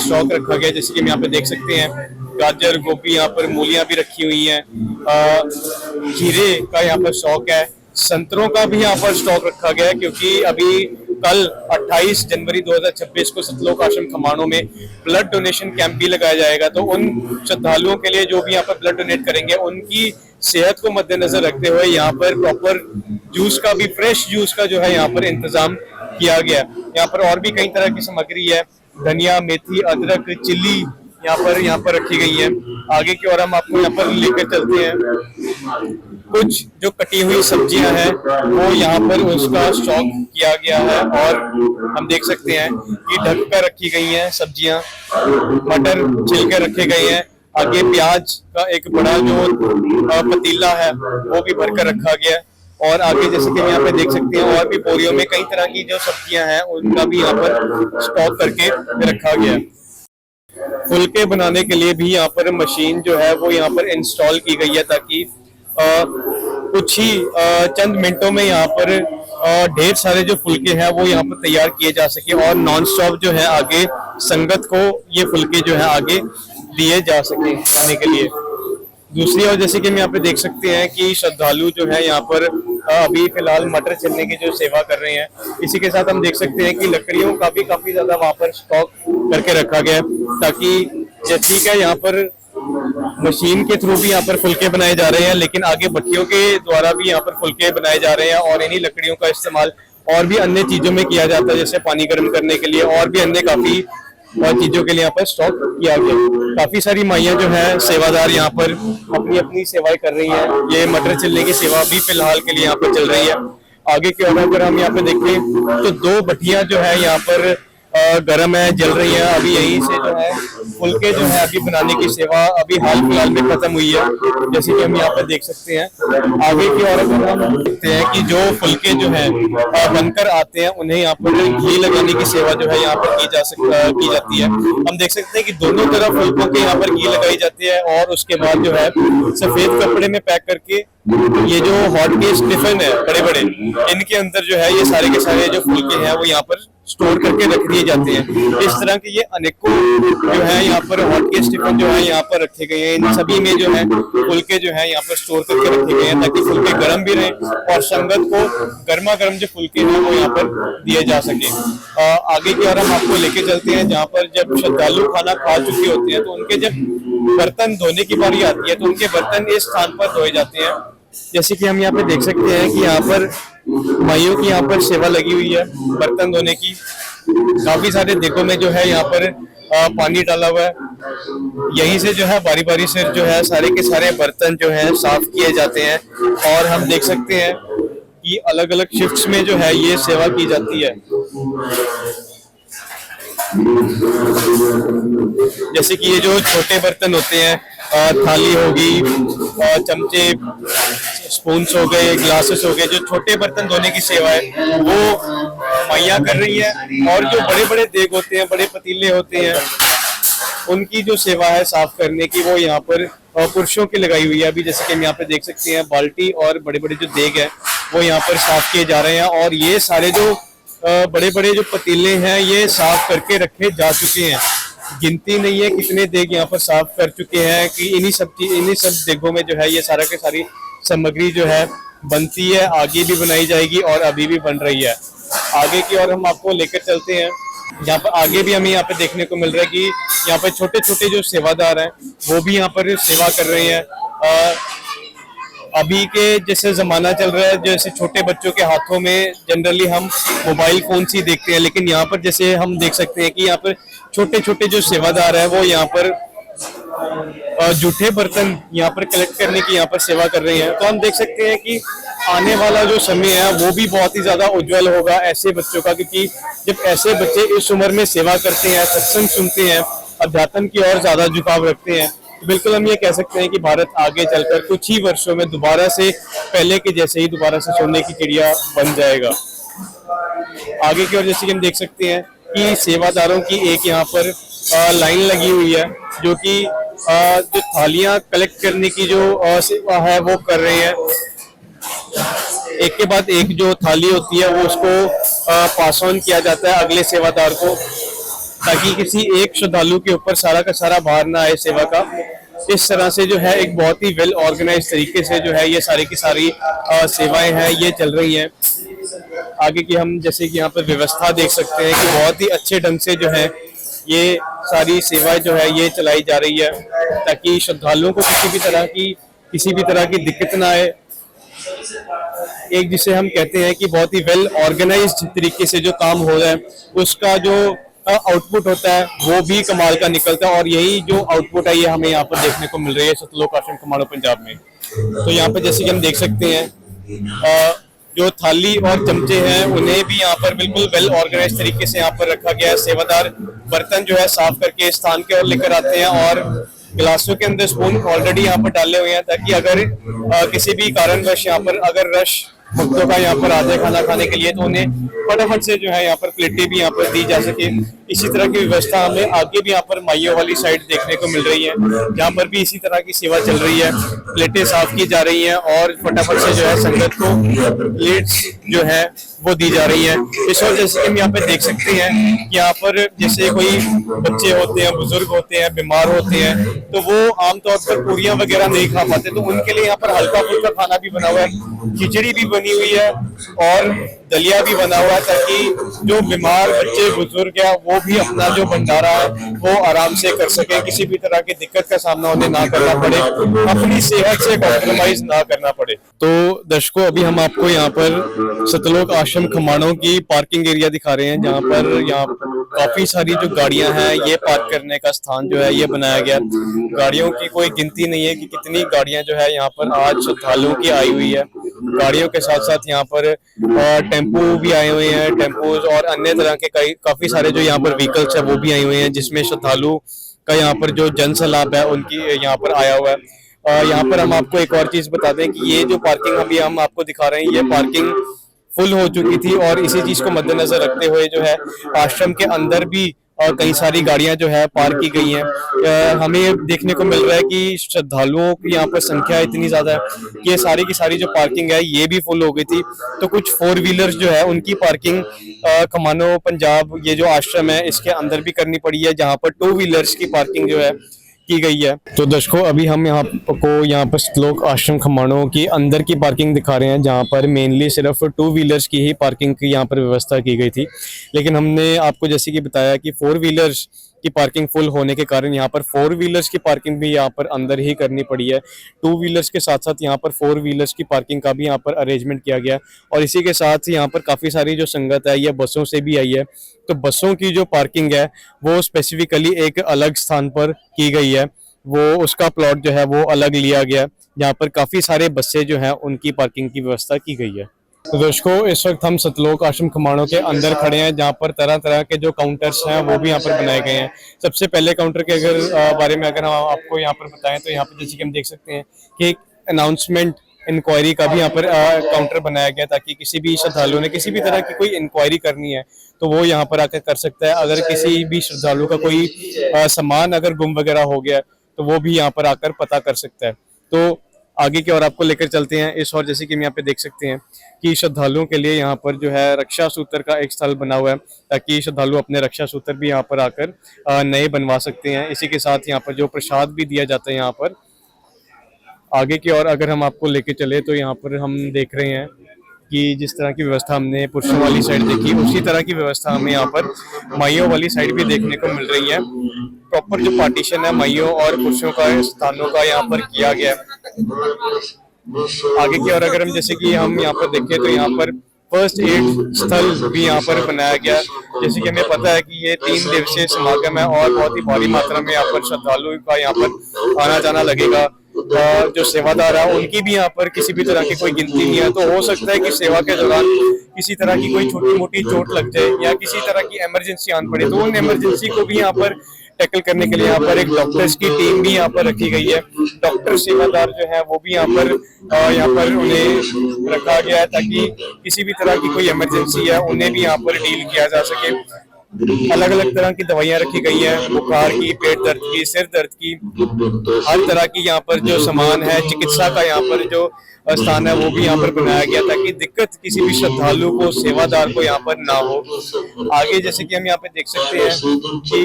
स्टॉक रखा गया। जैसे कि हम यहाँ पे देख सकते हैं गाजर, गोभी, यहाँ पर मूलियां भी रखी हुई हैं, खीरे का यहाँ पर स्टॉक है, संतरों का भी यहाँ पर स्टॉक रखा गया है, क्योंकि अभी कल 28 जनवरी 2026 को सतलोक आश्रम खमाणों में ब्लड डोनेशन कैंप भी लगाया जाएगा। तो उन श्रद्धालुओं के लिए जो भी यहाँ पर ब्लड डोनेट करेंगे उनकी सेहत को मद्देनजर रखते हुए यहाँ पर प्रॉपर जूस का भी, फ्रेश जूस का जो है यहाँ पर इंतजाम किया गया। यहाँ पर और भी कई तरह की सामग्री है, धनिया, मेथी, अदरक, चिल्ली यहाँ पर रखी गई है। आगे की ओर हम आपको यहाँ पर लेकर चलते हैं। कुछ जो कटी हुई सब्जियां हैं वो यहाँ पर उसका स्टॉक किया गया है, और हम देख सकते हैं कि ढक कर रखी गई हैं सब्जियां, मटर छिल के रखे गए हैं। आगे प्याज का एक बड़ा जो पतीला है वो भी भरकर रखा गया है, और आगे जैसे कि हम यहाँ पे देख सकते हैं और भी बोरियों में कई तरह की जो सब्जियां हैं उनका भी यहाँ पर स्टॉक करके रखा गया है। फुलके बनाने के लिए भी यहाँ पर मशीन जो है वो यहाँ पर इंस्टॉल की गई है, ताकि कुछ ही चंद मिनटों में यहाँ पर ढेर सारे जो फुलके हैं वो यहाँ पर तैयार किए जा सके, और नॉन स्टॉप जो है आगे संगत को ये फुलके जो है आगे दिए जा सके खाने के लिए। दूसरी ओर जैसे कि हम यहाँ पे देख सकते हैं कि श्रद्धालु जो है यहाँ पर अभी फिलहाल मटर छिलने की जो सेवा कर रहे हैं। इसी के साथ हम देख सकते हैं कि लकड़ियों का भी काफी ज्यादा वहां पर स्टॉक करके रखा गया है, ताकि ठीक है यहाँ पर मशीन के थ्रू भी यहाँ पर फुलके बनाए जा रहे हैं, लेकिन आगे भट्टियों के द्वारा भी यहाँ पर फुलके बनाए जा रहे हैं, और इन्हीं लकड़ियों का इस्तेमाल और भी अन्य चीजों में किया जाता है, जैसे पानी गर्म करने के लिए और भी अन्य काफी चीजों के लिए यहाँ पर स्टॉक किया गया। काफी सारी माइयां जो है सेवादार यहाँ पर अपनी अपनी सेवाएं कर रही हैं। ये मटर छिलने की सेवा भी फिलहाल के लिए यहाँ पर चल रही है। आगे की ओर अगर हम यहाँ पे देखें तो 2 भट्टियां जो है यहाँ पर गर्म है, जल रही है। अभी यहीं से जो है फुलके जो है अभी बनाने की सेवा अभी हाल फिलहाल में खत्म हुई है, जैसे कि हम यहाँ पर देख सकते हैं। आगे की ओर अगर हम देखते हैं कि जो फुलके जो है बनकर आते हैं उन्हें यहाँ पर घी लगाने की सेवा जो है यहाँ पर की जाती है। हम देख सकते हैं कि दोनों तरफ फुलकों के यहाँ पर घी लगाई जाती है, और उसके बाद जो है सफेद कपड़े में पैक करके ये जो हॉट केस टिफिन है बड़े बड़े, इनके अंदर जो है ये सारे के सारे जो फुलके हैं वो यहाँ पर स्टोर करके रख दिए जाते हैं। इस तरह के ये अनेकों जो है यहाँ पर हॉट केस टिफिन जो है यहाँ पर रखे गए हैं। इन सभी में जो है फुलके जो है यहाँ पर स्टोर करके रखे गए हैं, ताकि फुलके गर्म भी रहें और संगत को गर्मा गर्म जो फुलके हैं वो यहाँ पर दिए जा सके। आगे की ओर हम आपको लेके चलते हैं, जहाँ पर जब श्रद्धालु खाना खा चुके होते हैं तो उनके जब बर्तन धोने की बारी आती है तो उनके बर्तन इस स्थान पर धोए जाते हैं। जैसे कि हम यहाँ पे देख सकते हैं कि यहाँ पर माइयों की यहाँ पर सेवा लगी हुई है बर्तन धोने की। काफी सारे देखों में जो है यहाँ पर पानी डाला हुआ है। यहीं से जो है बारी बारी से जो है सारे के सारे बर्तन जो है साफ किए जाते हैं, और हम देख सकते हैं कि अलग अलग शिफ्ट्स में जो है ये सेवा की जाती है। जैसे कि ये जो छोटे बर्तन होते हैं, थाली होगी, चमचे, स्पून्स हो गए, ग्लासेस हो गए, जो छोटे बर्तन धोने की सेवा है वो मैया कर रही है। और जो बड़े बड़े देग होते हैं, बड़े पतीले होते हैं, उनकी जो सेवा है साफ करने की वो यहाँ पर पुरुषों की लगाई हुई है। अभी जैसे कि हम यहाँ पे देख सकते हैं बाल्टी और बड़े बड़े जो देग है वो यहाँ पर साफ किए जा रहे हैं, और ये सारे जो बड़े बड़े जो पतीले हैं ये साफ करके रखे जा चुके हैं। गिनती नहीं है कितने देग यहाँ पर साफ कर चुके हैं, कि इन्हीं सब देगों में जो है ये सारा के सारी सामग्री जो है बनती है, आगे भी बनाई जाएगी और अभी भी बन रही है। आगे की ओर हम आपको लेकर चलते हैं, यहाँ पर आगे भी हमें यहाँ पे देखने को मिल रहा है कि यहाँ पर छोटे छोटे जो सेवादार हैं वो भी यहाँ पर सेवा कर रहे हैं। अभी के जैसे जमाना चल रहा है, जैसे छोटे बच्चों के हाथों में जनरली हम मोबाइल फोन ही देखते हैं, लेकिन यहाँ पर जैसे हम देख सकते हैं कि यहाँ पर छोटे छोटे जो सेवादार है वो यहाँ पर जूठे बर्तन यहाँ पर कलेक्ट करने की यहाँ पर सेवा कर रहे हैं। तो हम देख सकते हैं कि आने वाला जो समय है वो भी बहुत ही ज्यादा उज्जवल होगा ऐसे बच्चों का, क्योंकि जब ऐसे बच्चे इस उम्र में सेवा करते हैं, सत्संग सुनते हैं, अध्यात्म की ओर ज्यादा झुकाव रखते हैं, तो बिल्कुल हम ये कह सकते हैं कि भारत आगे चलकर कुछ ही वर्षों में दोबारा से पहले के जैसे ही दोबारा से सोने की चिड़िया बन जाएगा। आगे की ओर जैसे कि हम देख सकते हैं कि सेवादारों की एक यहाँ पर लाइन लगी हुई है, जो कि जो थालियां कलेक्ट करने की जो सेवा है वो कर रहे हैं। एक के बाद एक जो थाली होती है वो उसको पास ऑन किया जाता है अगले सेवादार को, ताकि किसी एक श्रद्धालु के ऊपर सारा का सारा भार ना आए सेवा का। इस तरह से जो है एक बहुत ही वेल ऑर्गेनाइज तरीके से जो है ये सारी की सारी सेवाएं हैं ये चल रही हैं। आगे की हम जैसे कि यहाँ पर व्यवस्था देख सकते हैं कि बहुत ही अच्छे ढंग से जो है ये सारी सेवाएं जो है ये चलाई जा रही है, ताकि श्रद्धालुओं को किसी भी तरह की दिक्कत ना आए। एक जिसे हम कहते हैं कि बहुत ही वेल ऑर्गेनाइज्ड तरीके से जो काम हो रहा है उसका जो आउटपुट होता है वो भी कमाल का निकलता है, और यही जो आउटपुट है ये हमें यहाँ पर देखने को मिल रही है सतलोक आश्रम खमाणों पंजाब में। तो यहाँ पर जैसे कि हम देख सकते हैं जो थाली और चमचे हैं उन्हें भी यहाँ पर बिल्कुल वेल ऑर्गेनाइज तरीके से यहाँ पर रखा गया है। सेवादार बर्तन जो है साफ करके स्थान के ओर लेकर आते हैं और गिलासों के अंदर स्पून ऑलरेडी यहाँ पर डाले हुए हैं, ताकि अगर किसी भी कारणवश यहाँ पर अगर रश भक्तों का यहाँ पर आ जाए खाना खाने के लिए तो उन्हें फटाफट से जो है यहाँ पर प्लेटें भी यहाँ पर दी जा सके। इसी तरह की व्यवस्था हमें आगे भी यहाँ पर माइयों वाली साइड देखने को मिल रही है, जहाँ पर भी इसी तरह की सेवा चल रही है। प्लेटें साफ की जा रही हैं और फटाफट से जो है संगत को प्लेट्स जो है वो दी जा रही है। इस और जैसे कि हम यहाँ पे देख सकते हैं कि यहाँ पर जैसे कोई बच्चे होते हैं, बुजुर्ग होते हैं, बीमार होते हैं, तो वो आमतौर पर पूरियां वगैरह नहीं खा पाते, तो उनके लिए यहाँ पर हल्का फुल्का खाना भी बना हुआ है। खिचड़ी भी बनी हुई है और दलिया भी बना हुआ है, ताकि जो बीमार बच्चे बुजुर्ग है वो भी अपना जो भंडारा है वो आराम से कर सके, किसी भी तरह की दिक्कत का सामना उन्हें ना करना पड़े, अपनी सेहत से कॉम्प्रोमाइज ना करना पड़े। तो दर्शकों, अभी हम आपको यहाँ पर सतलोक आश्रम खमाणों की पार्किंग एरिया दिखा रहे हैं, जहाँ पर यहाँ काफी सारी जो गाड़ियां हैं ये पार्क करने का स्थान जो है ये बनाया गया। गाड़ियों की कोई गिनती नहीं है कि कितनी गाड़ियां जो है यहाँ पर आज श्रद्धालुओं की आई हुई है। गाड़ियों के साथ साथ यहाँ पर टेम्पो भी आए हुए हैं, टेम्पोज और अन्य तरह के काफी सारे जो यहाँ पर व्हीकल्स है वो भी आए हुए हैं, जिसमें श्रद्धालु का यहाँ पर जो जन सैलाब है उनकी यहाँ पर आया हुआ है। यहाँ पर हम आपको एक और चीज बता दें कि ये जो पार्किंग अभी हम आपको दिखा रहे हैं ये पार्किंग फुल हो चुकी थी, और इसी चीज को मद्देनजर रखते हुए जो है आश्रम के अंदर भी कई सारी गाड़ियां जो है पार्क की गई हैं। हमें देखने को मिल रहा है कि श्रद्धालुओं की यहाँ पर संख्या इतनी ज्यादा है कि ये सारी की सारी जो पार्किंग है ये भी फुल हो गई थी। तो कुछ 4 व्हीलर्स जो है उनकी पार्किंग खमाणों पंजाब ये जो आश्रम है इसके अंदर भी करनी पड़ी है, जहाँ पर 2 व्हीलर्स की पार्किंग जो है की गई है। तो दर्शकों, अभी हम यहाँ पर सतलोक आश्रम खमाणों की अंदर की पार्किंग दिखा रहे हैं, जहाँ पर मेनली सिर्फ 2 व्हीलर्स की ही पार्किंग की यहाँ पर व्यवस्था की गई थी। लेकिन हमने आपको जैसे कि बताया कि 4 व्हीलर्स की पार्किंग फुल होने के कारण यहाँ पर 4 व्हीलर्स की पार्किंग भी यहाँ पर अंदर ही करनी पड़ी है। 2 व्हीलर्स के साथ साथ यहाँ पर 4 व्हीलर्स की पार्किंग का भी यहाँ पर अरेंजमेंट किया गया, और इसी के साथ यहाँ पर काफ़ी सारी जो संगत है ये बसों से भी आई है। तो बसों की जो पार्किंग है वो स्पेसिफिकली एक अलग स्थान पर की गई है, वो उसका प्लॉट जो है वो अलग लिया गया, जहाँ पर काफ़ी सारे बसें जो हैं उनकी पार्किंग की व्यवस्था की गई है। तो दर्शकों, इस वक्त हम सतलोक आश्रम खमाणों के अंदर खड़े हैं, जहाँ पर तरह तरह के जो काउंटर्स हैं वो भी यहाँ पर बनाए गए हैं। सबसे पहले काउंटर के बारे में अगर हम आपको यहाँ पर बताएं तो यहाँ पर जैसे कि हम देख सकते हैं कि एक अनाउंसमेंट इंक्वायरी का भी यहाँ पर काउंटर बनाया गया, ताकि किसी भी श्रद्धालु ने किसी भी तरह की कोई इंक्वायरी करनी है तो वो यहाँ पर आकर कर सकता है। अगर किसी भी श्रद्धालु का कोई सामान अगर गुम वगैरह हो गया तो वो भी यहाँ पर आकर पता कर सकता है। तो आगे की ओर आपको लेकर चलते हैं। इस और जैसे कि हम यहाँ पे देख सकते हैं कि श्रद्धालुओं के लिए यहाँ पर जो है रक्षा सूत्र का एक स्थल बना हुआ है, ताकि श्रद्धालु अपने रक्षा सूत्र भी यहाँ पर आकर नए बनवा सकते हैं। इसी के साथ यहाँ पर जो प्रसाद भी दिया जाता है यहाँ पर। आगे की ओर अगर हम आपको लेके चले तो यहाँ पर हम देख रहे हैं कि जिस तरह की व्यवस्था हमने पुरुषों वाली साइड देखी, उसी तरह की व्यवस्था हमें यहाँ पर माइयों वाली साइड भी देखने को मिल रही है। प्रॉपर जो पार्टीशन है माइयों और पुरुषों का स्थानों का यहाँ पर किया गया है। आगे की ओर अगर हम जैसे कि हम यहाँ पर देखें तो यहाँ पर फर्स्ट एड स्थल भी यहाँ पर बनाया गया। जैसे कि हमें पता है कि ये 3 दिवसीय समागम है और बहुत ही भारी मात्रा में यहाँ पर श्रद्धालुओं का यहाँ पर आना जाना लगेगा। जो सेवादार है उनकी भी यहाँ पर किसी भी तरह की कोई गिनती नहीं है, तो हो सकता है कि सेवा के दौरान किसी तरह की कोई छोटी मोटी चोट लग जाए या किसी तरह की इमरजेंसी आन पड़े, तो उन इमरजेंसी को भी यहाँ पर टैकल करने के लिए यहाँ पर एक डॉक्टर्स की टीम भी यहाँ पर रखी गई है। डॉक्टर सेवादार जो है वो भी यहाँ पर उन्हें रखा गया है, ताकि किसी भी तरह की कोई इमरजेंसी है उन्हें भी यहाँ पर डील किया जा सके। अलग अलग तरह की दवाइयाँ रखी गई हैं, बुखार की, पेट दर्द की, सिर दर्द की, हर तरह की यहाँ पर जो सामान है, चिकित्सा का यहाँ पर जो स्थान है वो भी यहाँ पर बनाया गया, ताकि दिक्कत किसी भी श्रद्धालु को, सेवादार को यहाँ पर ना हो। आगे जैसे कि हम यहाँ पे देख सकते हैं कि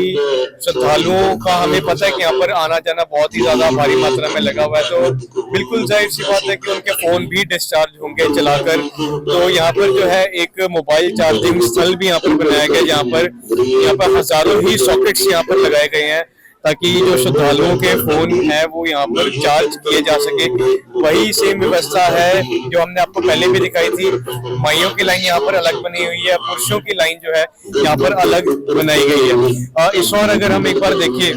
श्रद्धालुओं का हमें पता है कि यहाँ पर आना जाना बहुत ही ज्यादा भारी मात्रा में लगा हुआ है, तो बिल्कुल जाहिर सी बात है कि उनके फोन भी डिस्चार्ज होंगे चलाकर। तो यहाँ पर जो है एक मोबाइल चार्जिंग स्थल भी यहाँ पर बनाया गया, यहाँ पर हजारों ही सॉकेट्स यहाँ पर लगाए गए हैं, ताकि जो श्रद्धालुओं के फोन है वो यहाँ पर चार्ज किए जा सके। वही सेम व्यवस्था है जो हमने आपको पहले भी दिखाई थी। माइयों की लाइन यहाँ पर अलग बनी हुई है, पुरुषों की लाइन जो है यहाँ पर अलग बनाई गई है। इस और अगर हम एक बार देखिए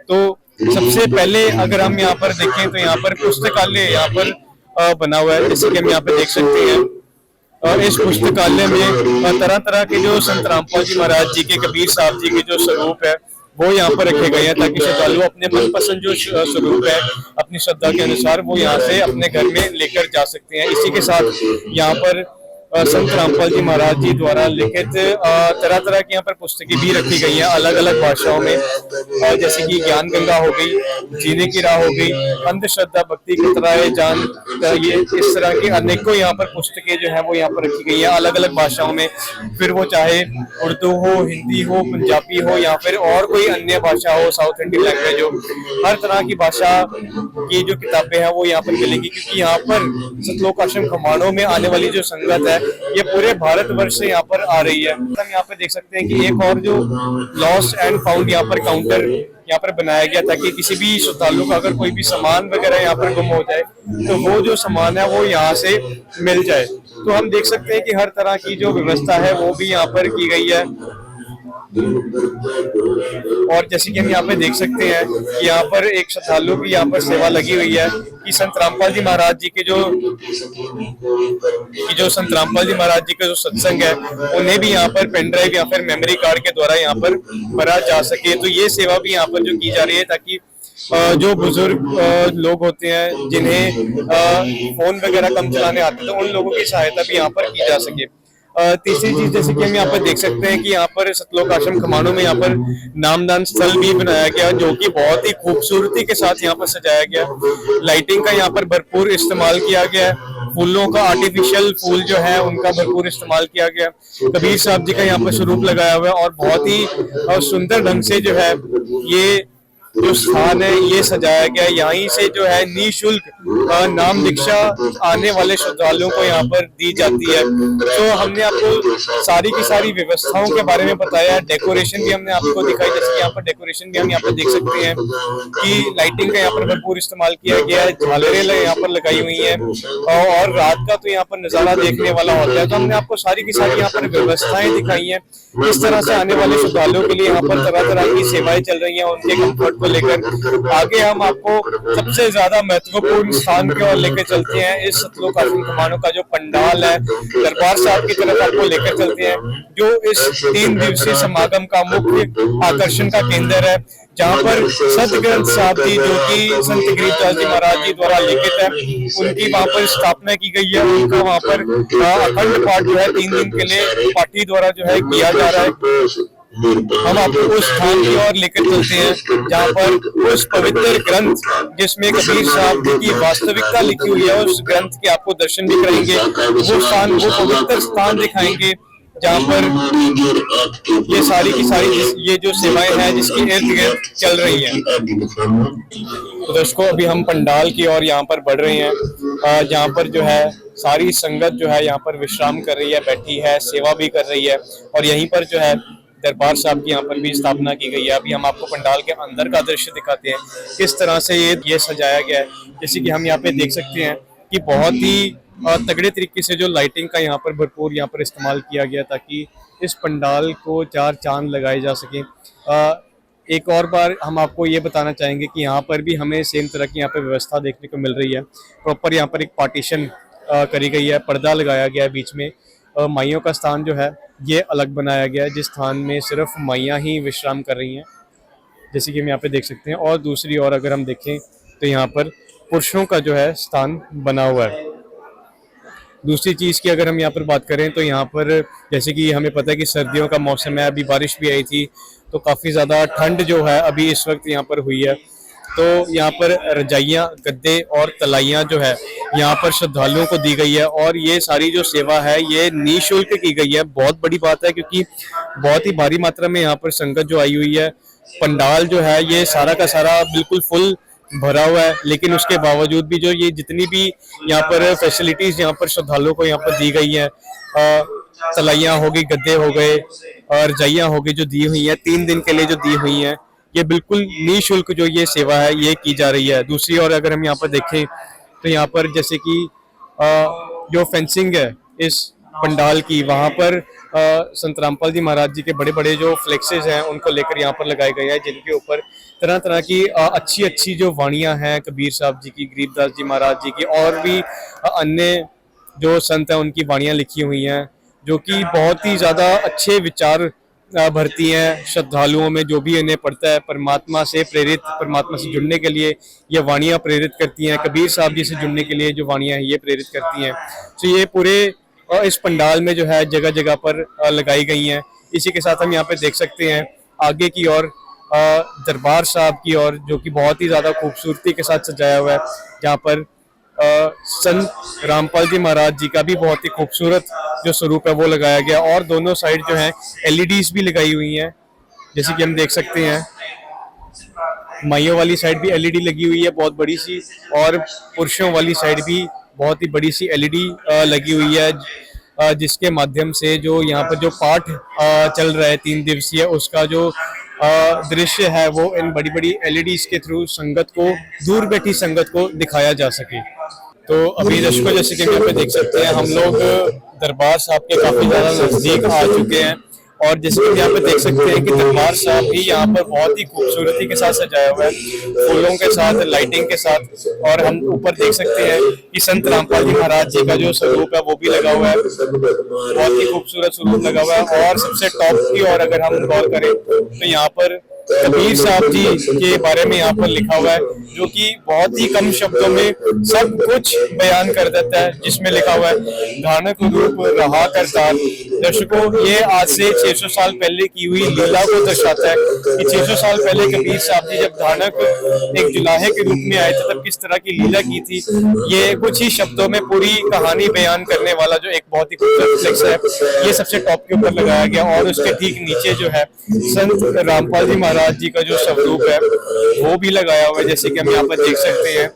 तो सबसे पहले अगर हम यहाँ पर देखें तो यहाँ पर पुस्तकालय यहाँ पर बना हुआ है, जैसे कि हम यहाँ पे देख सकते हैं। और इस पुस्तकालय में तरह तरह के जो संत रामपाल जी महाराज जी के, कबीर साहब जी के जो स्वरूप है वो यहाँ पर रखे गए हैं, ताकि श्रद्धालु अपने मनपसंद जो स्वरूप है अपनी श्रद्धा के अनुसार वो यहाँ से अपने घर में लेकर जा सकते हैं। इसी के साथ यहाँ पर संत रामपाल जी महाराज जी द्वारा लिखित तरह तरह की यहाँ पर पुस्तकें भी रखी गई हैं अलग अलग भाषाओं में, जैसे कि ज्ञान गंगा हो गई, जीने की राह हो गई, अंधश्रद्धा भक्ति खतराए जान, ये इस तरह की अनेकों यहाँ पर पुस्तकें जो है वो यहाँ पर रखी गई है अलग अलग भाषाओं में। फिर वो चाहे उर्दू हो, हिंदी हो, पंजाबी हो या फिर और कोई अन्य भाषा हो, साउथ इंडियन लैंग्वेज हो, हर तरह की भाषा की जो किताबें हैं वो यहाँ पर मिलेंगी। क्योंकि यहाँ पर सतलोक आश्रम खमाणों में आने वाली जो संगत है ये पूरे भारतवर्ष से यहाँ पर आ रही है। हम यहाँ पर देख सकते हैं कि एक और जो लॉस्ट एंड फाउंड यहाँ पर काउंटर यहाँ पर बनाया गया, ताकि किसी भी श्रद्धालु का अगर कोई भी सामान वगैरह यहाँ पर गुम हो जाए तो वो जो सामान है वो यहाँ से मिल जाए। तो हम देख सकते हैं कि हर तरह की जो व्यवस्था है वो भी यहाँ पर की गई है। और जैसे कि हम यहाँ पे देख सकते हैं कि यहाँ पर एक श्रद्धालु की यहाँ पर सेवा लगी हुई है कि संत रामपाल जी महाराज जी के जो संत रामपाल जी महाराज जी का जो सत्संग है उन्हें भी यहाँ पर पेन ड्राइव या फिर मेमोरी कार्ड के द्वारा यहाँ पर भरा जा सके। तो ये सेवा भी यहाँ पर जो की जा रही है, ताकि जो बुजुर्ग लोग होते हैं जिन्हें फोन वगैरह कम चलाने आते हैं तो उन लोगों की सहायता भी यहाँ पर की जा सके। तीसरी चीज जैसे कि हम यहाँ पर देख सकते हैं कि यहाँ पर सतलोक आश्रम खमाणों में यहाँ पर नामदान स्थल भी बनाया गया, जो कि बहुत ही खूबसूरती के साथ यहाँ पर सजाया गया। लाइटिंग का यहाँ पर भरपूर इस्तेमाल किया गया है, फूलों का आर्टिफिशियल फूल जो है उनका भरपूर इस्तेमाल किया गया। कबीर साहब जी का यहाँ पर स्वरूप लगाया हुआ है और बहुत ही सुंदर ढंग से जो है ये जो स्थान है ये सजाया गया। यहीं से जो है निःशुल्क नाम दीक्षा आने वाले श्रद्धालुओं को यहाँ पर दी जाती है। तो हमने आपको सारी की सारी व्यवस्थाओं के बारे में बताया, डेकोरेशन भी हमने आपको दिखाई। जैसे कि यहाँ पर डेकोरेशन भी हम यहाँ पर देख सकते हैं कि लाइटिंग का यहाँ पर भरपूर इस्तेमाल किया गया है, झालरें यहाँ पर लगाई हुई है और रात का तो यहाँ पर नजारा देखने वाला होता है। तो हमने आपको सारी की सारी यहाँ पर व्यवस्थाएं दिखाई है। इस तरह से आने वाले श्रद्धालुओं के लिए यहाँ पर तरह तरह की सेवाएं चल रही हैं उनके कंफर्ट को लेकर। आगे हम आपको सबसे ज्यादा महत्वपूर्ण स्थान की ओर लेकर चलते हैं। इस सतलोक आश्रम खमाणों का जो पंडाल है दरबार साहब की तरफ आपको लेकर चलते हैं, जो इस 3 दिवसीय समागम का मुख्य आकर्षण का केंद्र है, जहाँ पर संत ग्रंथ साहब जी जो कि संत गिरिराज जी महाराज जी द्वारा लिखित है उनकी वहाँ पर स्थापना की गई है। उनका वहाँ पर अखंड पाठ जो है 3 दिन के लिए पाठी द्वारा जो है किया जा रहा है। हम आपको उस स्थान की ओर लेकर चलते हैं जहाँ पर उस पवित्र ग्रंथ जिसमें कबीर साहब की वास्तविकता लिखी हुई है उस ग्रंथ के आपको दर्शन भी कराएंगे। वो स्थान, वो पवित्र स्थान दिखाएंगे जहाँ पर ये सारी की सारी ये जो सेवाएं हैं जिसकी इर्द गिर्द चल रही हैं। तो दर्शकों अभी हम पंडाल की ओर यहाँ पर बढ़ रहे हैं, जहाँ पर जो है सारी संगत जो है यहाँ पर विश्राम कर रही है, बैठी है, सेवा भी कर रही है और यहीं पर जो है दरबार साहब की यहाँ पर भी स्थापना की गई है। अभी हम आपको पंडाल के अंदर का दृश्य दिखाते हैं किस तरह से ये सजाया गया है। जैसे कि हम यहाँ पे देख सकते हैं कि बहुत ही तगड़े तरीके से जो लाइटिंग का यहाँ पर भरपूर यहाँ पर इस्तेमाल किया गया ताकि इस पंडाल को 4 चांद लगाए जा सकें। एक और बार हम आपको ये बताना चाहेंगे कि यहाँ पर भी हमें सेम तरह की यहाँ पर व्यवस्था देखने को मिल रही है। प्रॉपर यहाँ पर एक पार्टीशन करी गई है, पर्दा लगाया गया है बीच में। माइयों का स्थान जो है ये अलग बनाया गया है, जिस स्थान में सिर्फ माइयाँ ही विश्राम कर रही हैं, जैसे कि हम यहाँ पे देख सकते हैं। और दूसरी ओर अगर हम देखें तो यहाँ पर पुरुषों का जो है स्थान बना हुआ है। दूसरी चीज़ की अगर हम यहाँ पर बात करें तो यहाँ पर जैसे कि हमें पता है कि सर्दियों का मौसम है, अभी बारिश भी आई थी तो काफ़ी ज़्यादा ठंड जो है अभी इस वक्त यहाँ पर हुई है। तो यहाँ पर रजाइयाँ, गद्दे और तलाइयाँ जो है यहाँ पर श्रद्धालुओं को दी गई है और ये सारी जो सेवा है ये निःशुल्क की गई है। बहुत बड़ी बात है क्योंकि बहुत ही भारी मात्रा में यहाँ पर संगत जो आई हुई है। पंडाल जो है ये सारा का सारा बिल्कुल फुल भरा हुआ है, लेकिन उसके बावजूद भी जो ये जितनी भी यहाँ पर फैसिलिटीज यहाँ पर श्रद्धालुओं को यहाँ पर दी गई हैं, तलाइयाँ हो गई, गद्दे हो गए और रजाइयाँ हो गई जो दी हुई हैं 3 दिन के लिए जो दी हुई हैं, ये बिल्कुल निःशुल्क जो ये सेवा है ये की जा रही है। दूसरी ओर अगर हम यहाँ पर देखें तो यहाँ पर जैसे कि जो फेंसिंग है इस पंडाल की, वहाँ पर संत रामपाल जी महाराज जी के बड़े बड़े जो फ्लेक्सेस हैं उनको लेकर यहाँ पर लगाए गए हैं, जिनके ऊपर तरह तरह की अच्छी अच्छी जो वाणियाँ हैं कबीर साहब जी की, गरीबदास जी महाराज जी की और भी अन्य जो संत हैं उनकी वाणियाँ लिखी हुई हैं, जो कि बहुत ही ज़्यादा अच्छे विचार भरती हैं श्रद्धालुओं में। जो भी इन्हें पढ़ता है परमात्मा से प्रेरित, परमात्मा से जुड़ने के लिए ये वाणियाँ प्रेरित करती हैं, कबीर साहब जी से जुड़ने के लिए जो वाणियाँ हैं ये प्रेरित करती हैं। तो ये पूरे इस पंडाल में जो है जगह जगह पर लगाई गई हैं। इसी के साथ हम यहाँ पे देख सकते हैं आगे की ओर दरबार साहब की ओर, जो कि बहुत ही ज़्यादा खूबसूरती के साथ सजाया हुआ है, जहाँ पर संत रामपाल जी महाराज जी का भी बहुत ही खूबसूरत जो स्वरूप है वो लगाया गया, और दोनों साइड जो है एलईडीज भी लगाई हुई हैं, जैसे कि हम देख सकते हैं। माइयों वाली साइड भी एलईडी लगी हुई है बहुत बड़ी सी, और पुरुषों वाली साइड भी बहुत ही बड़ी सी एलईडी लगी हुई है, जिसके माध्यम से जो यहाँ पर जो पाठ चल रहा है 3 दिवसीय, उसका जो दृश्य है वो इन बड़ी बड़ी एलईडीज के थ्रू संगत को, दूर बैठी संगत को दिखाया जा सके। तो अभी दर्शकों जैसे कि यहाँ पे देख सकते हैं हम लोग दरबार साहब के काफी ज्यादा नजदीक आ चुके हैं, और जैसे कि यहाँ पे देख सकते हैं कि दरबार साहब भी यहाँ पर बहुत ही खूबसूरती के साथ सजाया हुआ है, फूलों के साथ, लाइटिंग के साथ। और हम ऊपर देख सकते हैं कि संत रामपाल जी महाराज जी का जो स्वरूप है वो भी लगा हुआ है, बहुत ही खूबसूरत स्वरूप लगा हुआ है। और सबसे टॉप की ओर अगर हम गौर करें तो यहाँ पर कबीर साहब जी के बारे में यहाँ पर लिखा हुआ है, जो कि बहुत ही कम शब्दों में सब कुछ बयान कर देता है, जिसमें लिखा हुआ है धानक रूप रहा करतार। दर्शकों ये आज से 600 साल पहले की हुई लीला को दर्शाता है कि 600 साल पहले कबीर साहब जी जब धानक एक जुलाहे के रूप में आए थे तब किस तरह की लीला की थी। ये कुछ ही शब्दों में पूरी कहानी बयान करने वाला जो एक बहुत ही खूबसूरत फ्लेक्स है, ये सबसे टॉप के ऊपर लगाया गया। और उसके ठीक नीचे जो है संत रामपाल जी महाराज जी का जो स्वरूप है वो भी लगाया हुआ है, जैसे कि हम यहाँ पर देख सकते हैं।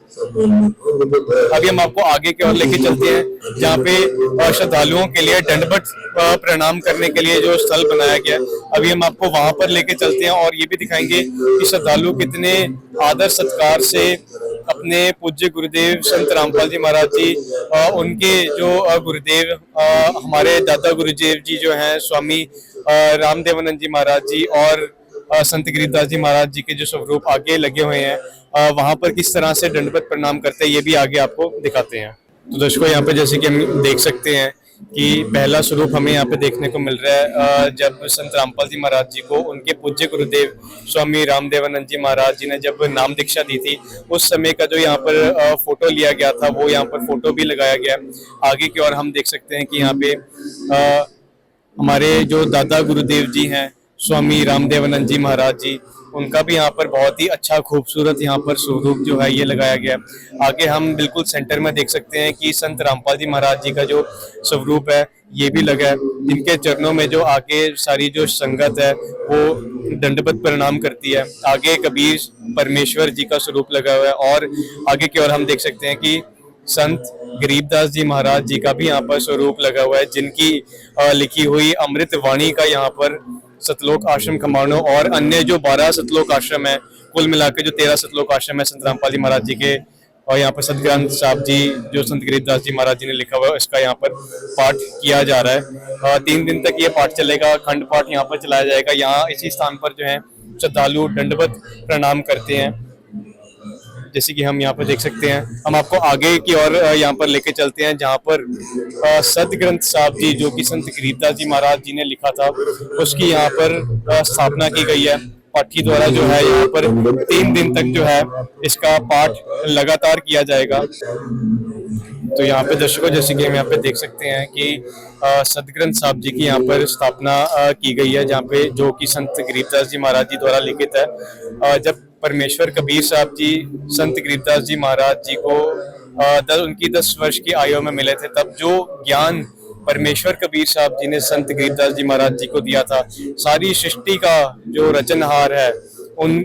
अभी हम आपको आगे की ओर लेके चलते हैं, जहाँ पे श्रद्धालुओं के लिए दंडवत प्रणाम करने के लिए जो स्थल बनाया गया, अभी हम आपको वहां पर लेके चलते हैं और ये भी दिखाएंगे कि श्रद्धालु कितने आदर सत्कार से अपने पूज्य गुरुदेव संत रामपाल जी महाराज जी, उनके जो गुरुदेव हमारे दादा गुरुदेव जी जो हैं स्वामी रामदेवानंद जी महाराज जी और संत गरीबदास जी महाराज जी के जो स्वरूप आगे लगे हुए हैं, वहां पर किस तरह से दंडवत प्रणाम करते हैं ये भी आगे आपको दिखाते हैं। तो दर्शकों यहाँ पे जैसे कि हम देख सकते हैं कि पहला स्वरूप हमें यहाँ पे देखने को मिल रहा है, जब संत रामपाल जी महाराज जी को उनके पूज्य गुरुदेव स्वामी रामदेवानंद जी महाराज जी ने जब नाम दीक्षा दी थी, उस समय का जो यहाँ पर फोटो लिया गया था वो यहाँ पर फोटो भी लगाया गया। आगे की ओर हम देख सकते हैं कि यहाँ पे हमारे जो दादा गुरुदेव जी हैं स्वामी रामदेवानंद जी महाराज जी, उनका भी यहाँ पर बहुत ही अच्छा खूबसूरत यहाँ पर स्वरूप जो है ये लगाया गया। आगे हम बिल्कुल सेंटर में देख सकते हैं कि संत रामपाल जी महाराज जी का जो स्वरूप है ये भी लगा है, जिनके चरणों में जो आगे सारी जो संगत है वो दंडवत प्रणाम करती है। आगे कबीर परमेश्वर जी का स्वरूप लगा हुआ है, और आगे की ओर हम देख सकते हैं कि संत गरीबदास जी महाराज जी का भी यहाँ पर स्वरूप लगा हुआ है, जिनकी लिखी हुई अमृत वाणी का यहाँ पर सतलोक आश्रम खमाणो और अन्य जो 12 सतलोक आश्रम है, कुल मिलाकर जो 13 सतलोक आश्रम है संत रामपाल जी महाराज जी के, और यहाँ पर संत ग्रंथ साहब जी जो संत गरीबदास जी महाराज जी ने लिखा हुआ है इसका यहाँ पर पाठ किया जा रहा है। 3 दिन तक ये पाठ चलेगा, खंड पाठ यहाँ पर चलाया जाएगा। यहाँ इसी स्थान पर जो है श्रद्धालु दंडवत प्रणाम करते हैं, जैसे कि हम यहाँ पर देख सकते हैं। हम आपको आगे की ओर यहाँ पर लेके चलते हैं, जहाँ पर सत ग्रंथ साहब जी जो कि संत गरीबदास जी महाराज जी ने लिखा था उसकी यहाँ पर स्थापना की गई है। पाठी द्वारा जो है यहाँ पर 3 दिन तक जो है इसका पाठ लगातार किया जाएगा। तो यहाँ पे दर्शकों जैसे कि हम यहाँ पे देख सकते हैं कि सतग्रंथ साहब जी की यहाँ पर स्थापना की गई है, जहाँ पे जो कि संत गरीबदास जी महाराज जी द्वारा लिखित है। जब परमेश्वर कबीर साहब जी संत गरीबदास जी महाराज जी को उनकी 10 वर्ष की आयु में मिले थे, तब जो ज्ञान परमेश्वर कबीर साहब जी ने संत गरीबदास जी महाराज जी को दिया था, सारी सृष्टि का जो रचनहार है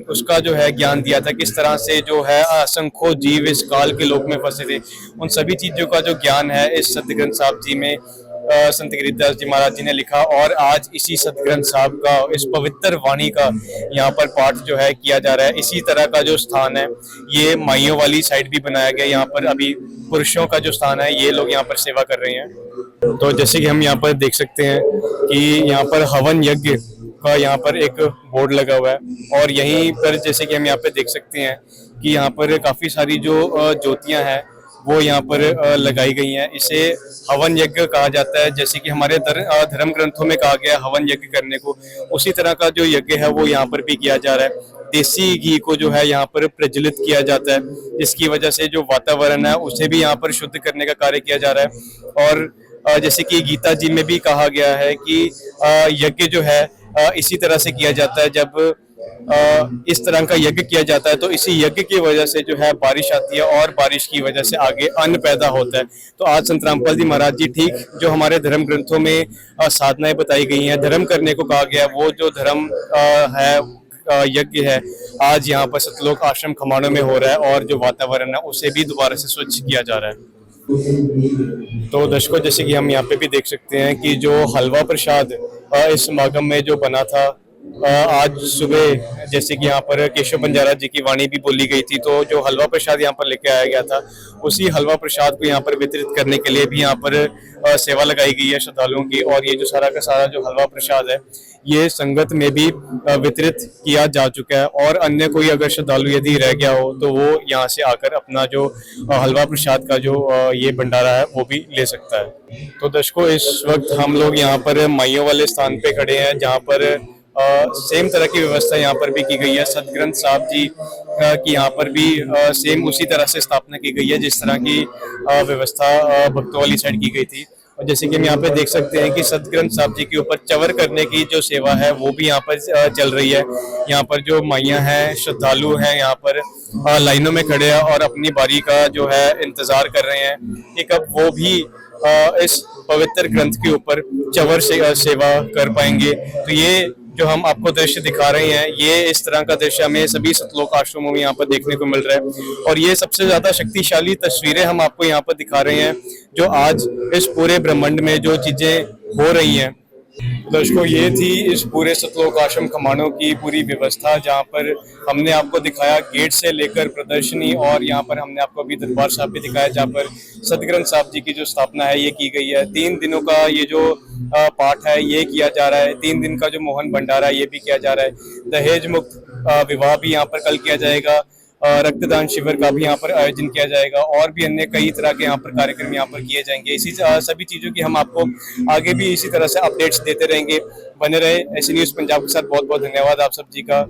उसका जो है ज्ञान दिया था, किस तरह से जो है असंख्यों जीव इस काल के लोक में फंसे थे, उन सभी चीजों का जो ज्ञान है इस सत ग्रंथ साहब जी में संत गिरिदास जी महाराज जी ने लिखा, और आज इसी सतग्रंथ साहब का, इस पवित्र वाणी का यहाँ पर पाठ जो है किया जा रहा है। इसी तरह का जो स्थान है ये माइयों वाली साइड भी बनाया गया, यहाँ पर अभी पुरुषों का जो स्थान है ये लोग यहाँ पर सेवा कर रहे हैं। तो जैसे कि हम यहाँ पर देख सकते हैं कि यहाँ पर हवन यज्ञ का यहाँ पर एक बोर्ड लगा हुआ है, और यहीं पर जैसे कि हम यहाँ पे देख सकते हैं कि यहाँ पर काफी सारी जो ज्योतियां हैं वो यहाँ पर लगाई गई हैं। इसे हवन यज्ञ कहा जाता है, जैसे कि हमारे धर्म ग्रंथों में कहा गया हवन यज्ञ करने को, उसी तरह का जो यज्ञ है वो यहाँ पर भी किया जा रहा है। देसी घी को जो है यहाँ पर प्रज्वलित किया जाता है, जिसकी वजह से जो वातावरण है उसे भी यहाँ पर शुद्ध करने का कार्य किया जा रहा है। और जैसे कि गीता जी में भी कहा गया है कि यज्ञ जो है इसी तरह से किया जाता है। जब इस तरह का यज्ञ किया जाता है तो इसी यज्ञ की वजह से जो है बारिश आती है, और बारिश की वजह से आगे अन्न पैदा होता है। तो आज संत रामपाल जी महाराज जी ठीक जो हमारे धर्म ग्रंथों में साधनाएं बताई गई हैं, धर्म करने को कहा गया, वो जो धर्म है यज्ञ है आज यहाँ पर सतलोक आश्रम खमाणों में हो रहा है, और जो वातावरण है उसे भी दोबारा से स्वच्छ किया जा रहा है। तो दर्शकों, जैसे कि हम यहाँ पे भी देख सकते हैं कि जो हलवा प्रसाद इस समागम में जो बना था, आज सुबह जैसे कि यहाँ पर केशव बंजारा जी की वाणी भी बोली गई थी, तो जो हलवा प्रसाद यहाँ पर लेके आया गया था उसी हलवा प्रसाद को यहाँ पर वितरित करने के लिए भी यहाँ पर सेवा लगाई गई है श्रद्धालुओं की। और ये जो सारा का सारा जो हलवा प्रसाद है ये संगत में भी वितरित किया जा चुका है, और अन्य कोई अगर श्रद्धालु यदि रह गया हो तो वो यहाँ से आकर अपना जो हलवा प्रसाद का जो ये भंडारा है वो भी ले सकता है। तो दर्शकों, इस वक्त हम लोग यहाँ पर माइयों वाले स्थान पे खड़े हैं, जहाँ पर सेम तरह की व्यवस्था यहाँ पर भी की गई है। सतग्रंथ साहब जी की यहाँ पर भी सेम उसी तरह से स्थापना की गई है जिस तरह की व्यवस्था भक्तों वाली साइड की गई थी। और जैसे कि हम यहाँ पे देख सकते हैं कि सतग्रंथ साहब जी के ऊपर चवर करने की जो सेवा है वो भी यहाँ पर चल रही है। यहाँ पर जो माइयाँ हैं, श्रद्धालु हैं, यहाँ पर लाइनों में खड़े हैं और अपनी बारी का जो है इंतजार कर रहे हैं कि कब वो भी इस पवित्र ग्रंथ के ऊपर चवर से सेवा कर पाएंगे। तो ये जो हम आपको दृश्य दिखा रहे हैं, ये इस तरह का दृश्य हमें सभी सतलोक आश्रमों में यहाँ पर देखने को मिल रहा है, और ये सबसे ज्यादा शक्तिशाली तस्वीरें हम आपको यहाँ पर दिखा रहे हैं जो आज इस पूरे ब्रह्मांड में जो चीजें हो रही हैं। दर्शकों, ये थी इस पूरे सतलोक आश्रम खमाणों की पूरी व्यवस्था, जहाँ पर हमने आपको दिखाया गेट से लेकर प्रदर्शनी, और यहाँ पर हमने आपको अभी दरबार साहब भी दिखाया जहाँ पर सतग्रंथ साहब जी की जो स्थापना है ये की गई है। 3 दिनों का ये जो पाठ है ये किया जा रहा है। 3 दिन का जो मोहन भंडारा है ये भी किया जा रहा है। दहेज मुक्त विवाह भी यहाँ पर कल किया जाएगा। रक्तदान शिविर का भी यहाँ पर आयोजन किया जाएगा, और भी अन्य कई तरह के यहाँ पर कार्यक्रम यहाँ पर किए जाएंगे। इसी सभी चीजों की हम आपको आगे भी इसी तरह से अपडेट्स देते रहेंगे। बने रहे ऐसे न्यूज़ पंजाब के साथ। बहुत बहुत धन्यवाद आप सब जी का।